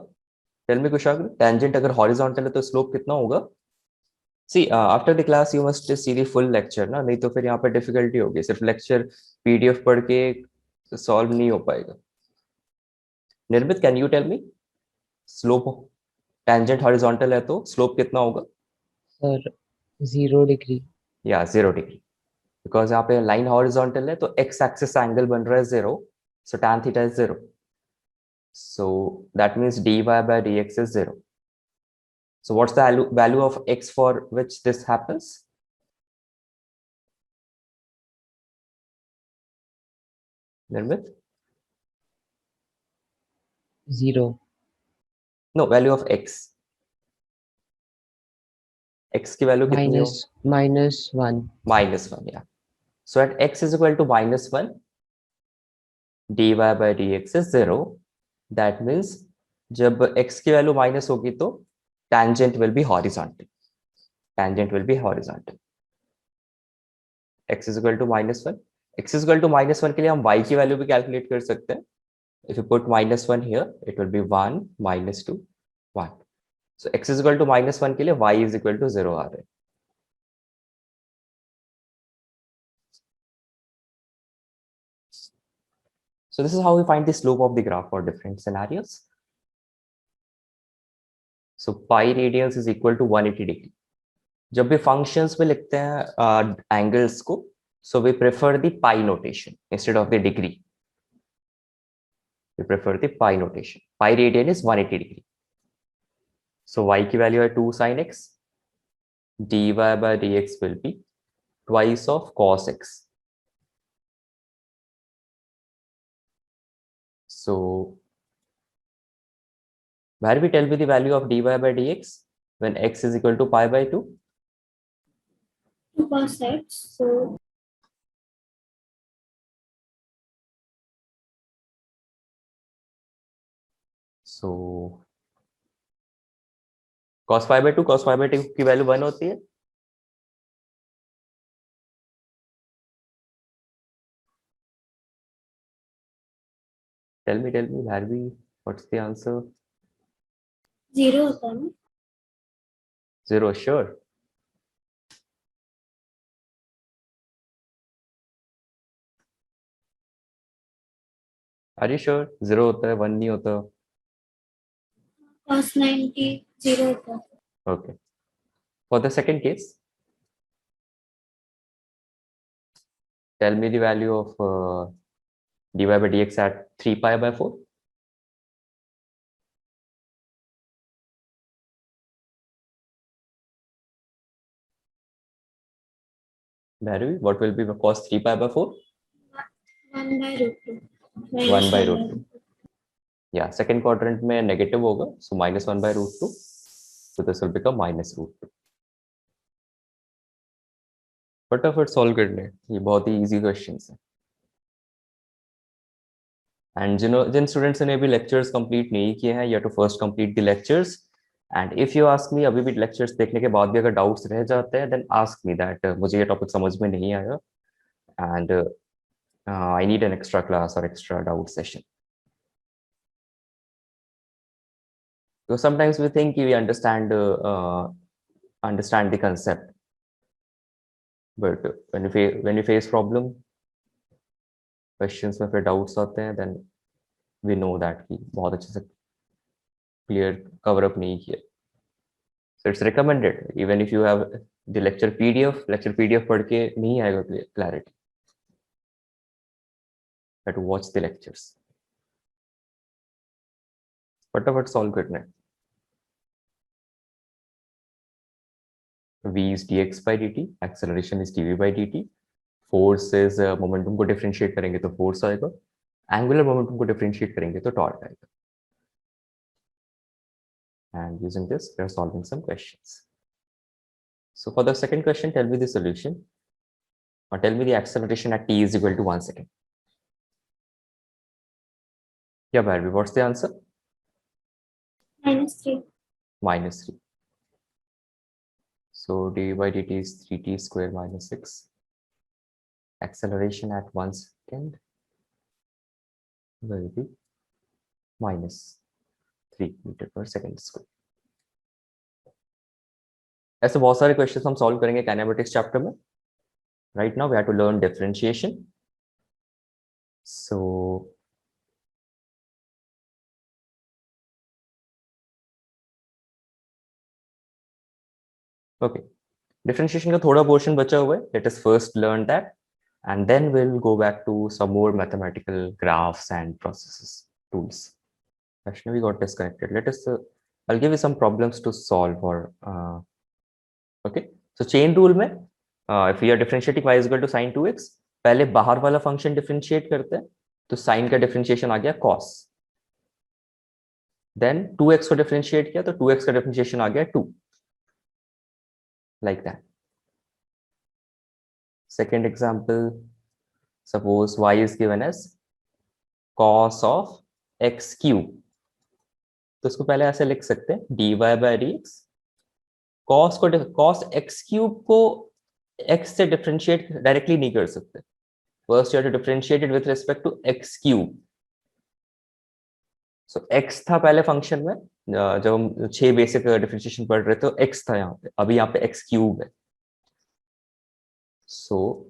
Tell me Kushagra, tangent अगर horizontal है तो slope कितना होगा? See, after the class you must see the full lecture ना, नहीं तो फिर यहाँ पे difficulty होगी. सिर्फ lecture PDF पढ़ के solve नहीं हो पाएगा. निर्मित, can you tell me slope tangent horizontal है तो slope कितना होगा? Sir, 0 degree. Yeah, 0 degree. Because यहाँ पे line horizontal है तो x axis angle बन रहा है 0, so tan theta is 0. So that means dy by dx is 0. So what's the value of x for which this happens? Nirmit? 0. No, value of x. X की value कितनी हो? -1. -1, yeah. So at x is equal to -1, dy by dx is 0. That means जब x की value minus होगी तो tangent will be horizontal. Tangent will be horizontal. X is equal to -1. X is equal to -1 के लिए हम y की value भी calculate कर सकते हैं. If you put -1 here, it will be 1, -2, 1. So x is equal to -1 के लिए y is equal to 0 आ रहा है. So this is how we find the slope of the graph for different scenarios. So pi radians is equal to 180 degree. जब भी functions में लिखते हैं angles को, so we prefer the pi notation instead of the degree. We prefer the pi notation. Pi radian is 180 degree. So y की value है 2 sin x. dy by dx will be twice of cos x. So where we tell me the value of dy by dx when x is equal to pi by 2? 2 cos x. So cos pi by 2 की value 1 होती है. Tell me, Bharvi, what's the answer? 0 होता है ना? 0, sure. Are you sure? 0 होता है, 1 नहीं होता. Cos 90 0 होता है. Okay. For the second case, tell me the value of dy by dx at 3 pi by 4. Bharvi, what will be cos 3 pi by 4? 1 by root 2. 1 by root 2. Yeah, second quadrant में negative होगा, so minus 1 by root 2. So this will become minus root 2. फटाफट solve कर लें, ये बहुत ही easy questions हैं. And जिन स्टूडेंट्स ने भी लेक्चर्स कंप्लीट नहीं किए हैं, you have to first complete the lectures. And if you ask me, अभी भी लेक्चर्स देखने के बाद भी अगर डाउट्स रह जाते हैं, देन आस्क मी दैट मुझे ये टॉपिक समझ में नहीं आया and I need an extra class और extra doubt session. So sometimes we think we understand the concept, but when you face problem, questions में फिर doubts आते हैं, then we know that कि बहुत अच्छे से clear cover up नहीं किया. So it's recommended, even if you have the lecture PDF पढ़ के नहीं आएगा clarity, but watch the lectures. फटाफट solve करना है. V is dx by dt, acceleration is dv by dt, force is momentum को differentiate करेंगे तो force आएगा, angular momentum को differentiate करेंगे तो torque आएगा. And using this, we are solving some questions. So for the second question, tell me the solution, or tell me the acceleration at t is equal to 1 second. Yeah, Bharvi, what's the answer? -3. Minus 3. So d by dt is 3t square minus 6. Acceleration at 1 second will be minus 3 meter per second square. ऐसे बहुत सारे questions हम solve करेंगे kinematics chapter में. Right now we have to learn differentiation. So okay, differentiation का थोड़ा portion बचा हुआ है. Let us first learn that, and then we'll go back to some more mathematical graphs and processes tools. Actually, we got disconnected. Let us. I'll give you some problems to solve. Or okay. So chain rule में, if we are differentiating y is equal to sin 2x, पहले बाहर वाला function differentiate करते हैं, तो sin का differentiation आ गया cos. Then 2x को डिफरेंशिएट किया तो 2x का डिफरेंशिएशन आ गया 2. Like that. Second example, suppose y is given as cos of x cube. तो इसको पहले ऐसे लिख सकते हैं dy by dx. cos x cube को x से डिफरेंशिएट डायरेक्टली नहीं कर सकते. First you have to differentiate it with respect to x cube. So x था पहले फंक्शन में, जब हम 6 बेसिक डिफरेंशिएशन पढ़ रहे थे, तो x था यहाँ पे, अभी यहाँ पे x cube है. So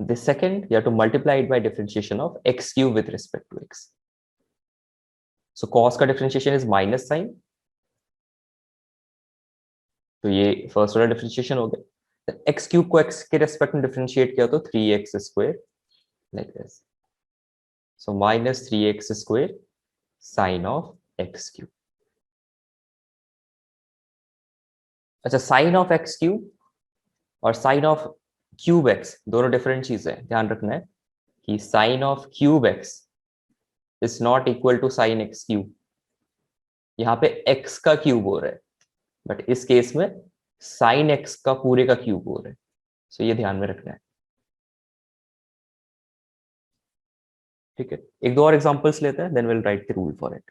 the second, you have to multiply it by differentiation of x cube with respect to x. So cos का differentiation is minus sign. तो ये first order differentiation हो गया. x cube को x के respect में differentiate किया तो 3x square like this. So minus 3x square sin of x cube. अच्छा, sin of x cube और sin of क्यूब एक्स, दोनों डिफरेंट चीजें हैं, ध्यान रखना है कि sine of cube x is not equal to sine x cube. यहाँ पे एक्स का क्यूब हो रहा है, बट इस केस में साइन एक्स का पूरे का क्यूब हो रहा है। सो ये ध्यान में रखना है, ठीक है। एक दो और एग्जांपल्स लेते हैं, then will write the rule for it.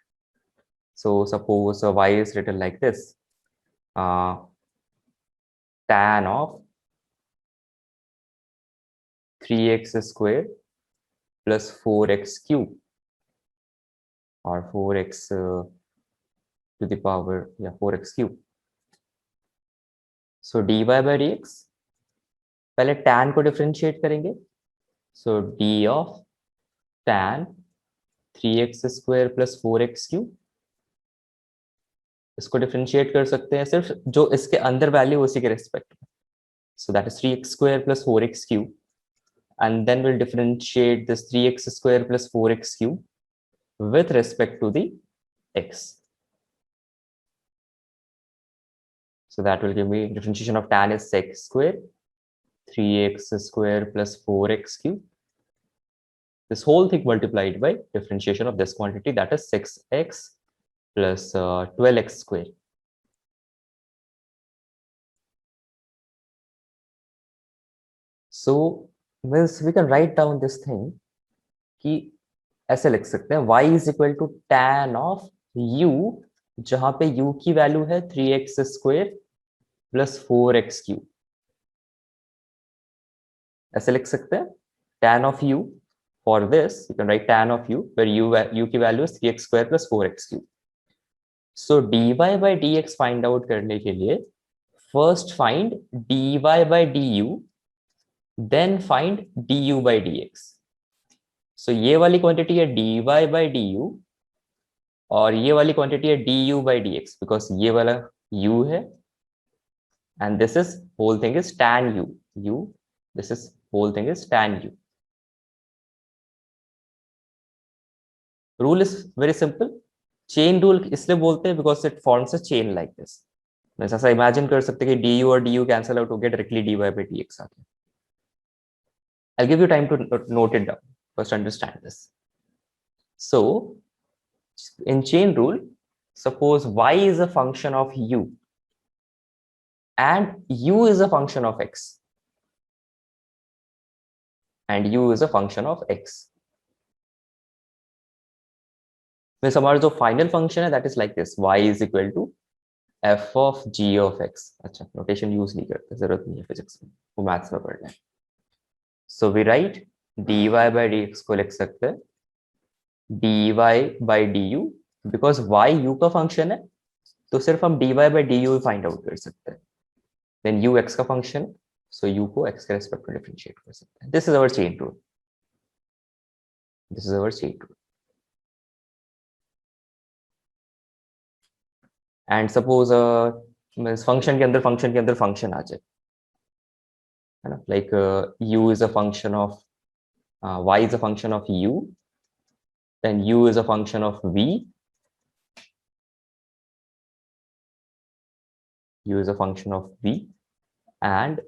So suppose y is written like this, tan of 3x square plus 4x cube or 4x to the power 4x cube. So dy by dx, पहले tan को differentiate करेंगे। So d of tan 3x square plus 4x cube, इसको differentiate कर सकते हैं सिर्फ जो इसके अंदर वैल्यू उसी के रिस्पेक्ट में। So that is 3x square plus 4x cube, and then we'll differentiate this 3x square plus 4x cube with respect to the x. So that will give me differentiation of tan is x square, 3x square plus 4x cube. This whole thing multiplied by differentiation of this quantity, that is 6x plus 12x square. So means we can write down this thing कि ऐसे लिख सकते हैं y is equal to tan of u, जहां पे u की value है 3x square plus 4x cube। ऐसे लिख सकते हैं tan of u, for this you can write tan of u where u की value is 3x square plus 4x cube। So dy by dx find out करने के लिए first find dy by du, then find du by dx। So ये वाली quantity है dy by du और ये वाली क्वांटिटी है du by dx, बिकॉज ये वाला u है and this is whole thing is tan u, this is whole thing is tan u। Rule is very simple, chain rule इसलिए बोलते हैं because it forms a chain like this। मैं ऐसा imagine कर सकते हैं कि du और du कैंसिल आउट हो गया, डायरेक्टली dy by dx आ गया। I'll give you time to note it down, first understand this। So in chain rule, suppose y is a function of u and u is a function of x and u is a function of x। means हमारा जो final function है that is like this, y is equal to f of g of x। अच्छा notation use नहीं करते, जरूरत नहीं है physics में, वो मैथ्स में पढ़ना है। So we write dy by dx को लिख सकते हैं dy by du, because y u का फंक्शन है तो सिर्फ हम dy by du find out कर सकते हैं। देन u x का फंक्शन, सो u को x के रेस्पेक्ट में डिफरेंशिएट कर सकते हैं। This is our chain rule, this is our chain rule. And suppose function के अंदर फंक्शन आ जाए, है ना, like u is a function of y is a function of u, then u is a function of v, u is a function of v and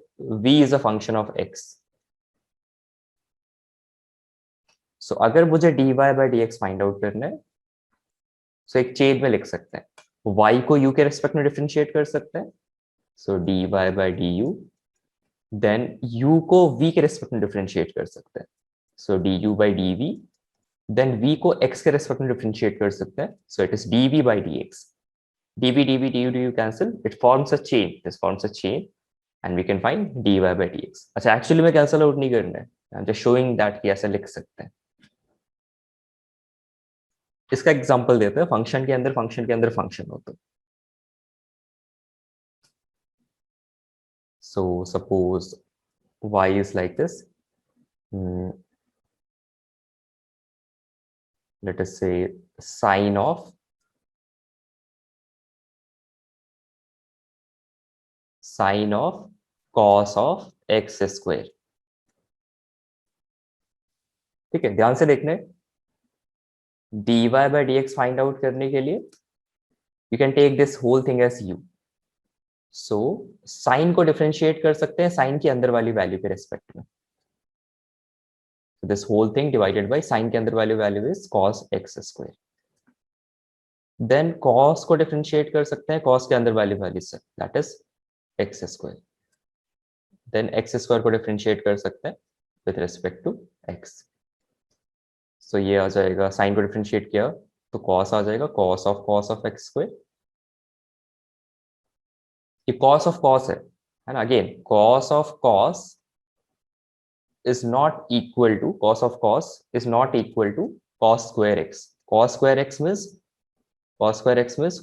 v is a function of x। so अगर मुझे dy by dx find out करना है, so एक chain में लिख सकते हैं, y को u के रेस्पेक्ट में डिफरेंशिएट कर सकते हैं, so dy by du, then u को v के रेस्पेक्ट में डिफरेंशिएट कर सकते हैं, so du by dv, then v को x के रेस्पेक्ट में डिफरेंशिएट कर सकते हैं, so it is dv by dx। dv dv du cancel, it forms a chain, this forms a chain and we can find dy by dx। अच्छा actually में cancel out नहीं करना है, I am just showing that कि ऐसे लिख सकते हैं। इसका एग्जांपल देते हैं, फंक्शन के अंदर फंक्शन होता है। so suppose y is like this, let us say sine of cos of x square। ठीक है, ध्यान से देखने, dy by dx find out करने के लिए you can take this whole thing as u, so sine को डिफरेंशिएट कर सकते हैं साइन के अंदर वाली वैल्यू के रेस्पेक्ट में. This whole thing divided by sine के अंदर वाली value is cos x square. Then cos को डिफरेंशिएट कर सकते हैं cos के अंदर वाली वैल्यू से, that is x square. Then x square को डिफरेंशिएट कर सकते हैं with respect to x. So ये आ जाएगा, साइन को डिफरेंशिएट किया तो cos आ जाएगा, cos of x स्क्वायर. ये cos of cos है ना. Again cos of cos is not equal to cos of cos is not equal to cos square x. Cos square x means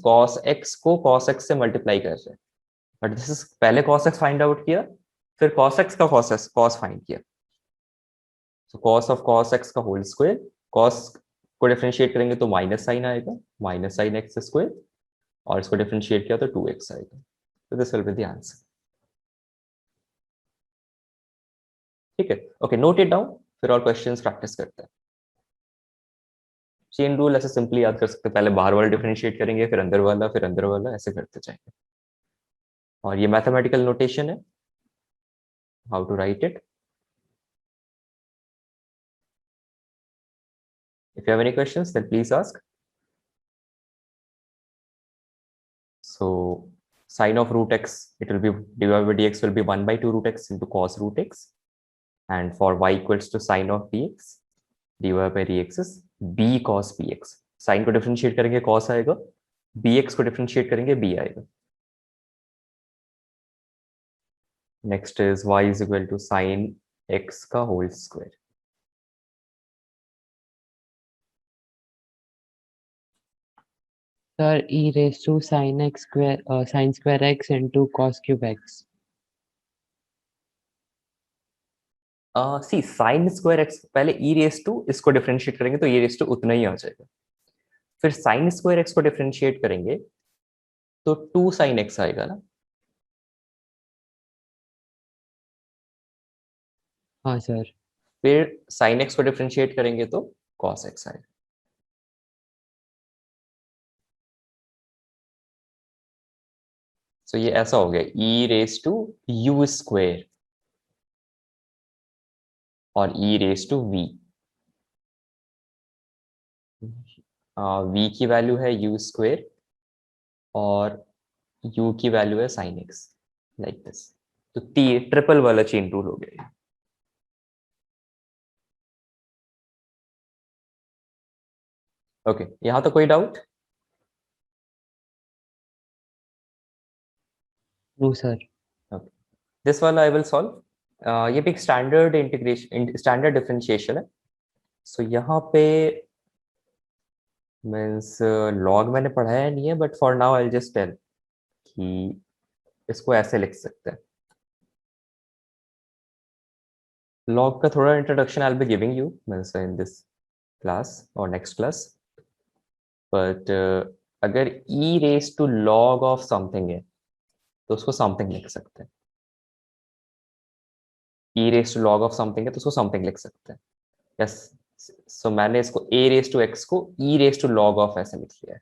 cos x को cos x से multiply कर रहे हैं. But this is पहले cos x find out किया, फिर cos x का cos find किया. सो cos of cos x का होल स्क्वायर, cos को डिफरेंशिएट करेंगे तो माइनस साइन आएगा, माइनस साइन x स्क्वायर, और इसको डिफरेंशिएट किया तो 2x आएगा. So this will be the answer. ठीक है, ओके, नोट इट डाउन, फिर और क्वेश्चंस प्रैक्टिस करते हैं. चेन रूल ऐसे सिंपली याद कर सकते हैं, पहले बाहर वाला डिफरेंशिएट करेंगे, फिर अंदर वाला, ऐसे करते जाएंगे. और ये मैथमेटिकल नोटेशन है, how to write it. If you have any questions, then please ask. So sine of root x, it will be dy by dx will be 1 by 2 root x into cos root x, and for y equals to sine of bx, dy by dx is b cos bx. Sine को differentiate करेंगे cos आएगा, bx को differentiate करेंगे b आएगा. Next is y is equal to sin x का whole square. Sir, e raised to sin x square, sin square x into cos cube x. C sine square x, पहले ई raise to इसको differentiate करेंगे तो ई raise to उतना ही आ जाएगा. फिर sine square x को differentiate करेंगे तो 2 साइन एक्स आएगा ना. हाँ सर. फिर साइन एक्स को डिफरेंशिएट करेंगे तो कॉस एक्स आएगा. सो ये ऐसा हो गया ई रेस टू यू स्क्वायर और ई रेस टू वी. वी की वैल्यू है यू स्क्वायर और u की वैल्यू है साइन एक्स, लाइक दिस. तो ट्रिपल वाला चेन रूल हो गया. ओके, यहां तो कोई डाउट? No sir. दिस वाला आई विल सॉल्व. ये भी एक स्टैंडर्ड इंटीग्रेशन, स्टैंडर्ड डिफरेंशिएशन है. सो यहाँ पे मीन्स लॉग मैंने पढ़ाया नहीं है, but for now I just tell कि इसको ऐसे लिख सकते हैं. लॉग का थोड़ा introduction I will be giving you means in this class और नेक्स्ट क्लास. बट अगर e raise to log of something है तो उसको समथिंग लिख सकते हैं. e raise to log of something है तो उसको समथिंग लिख सकते हैं. यस, सो मैंने इसको a रेस टू x को e raise to log of ऐसे लिख लिया है.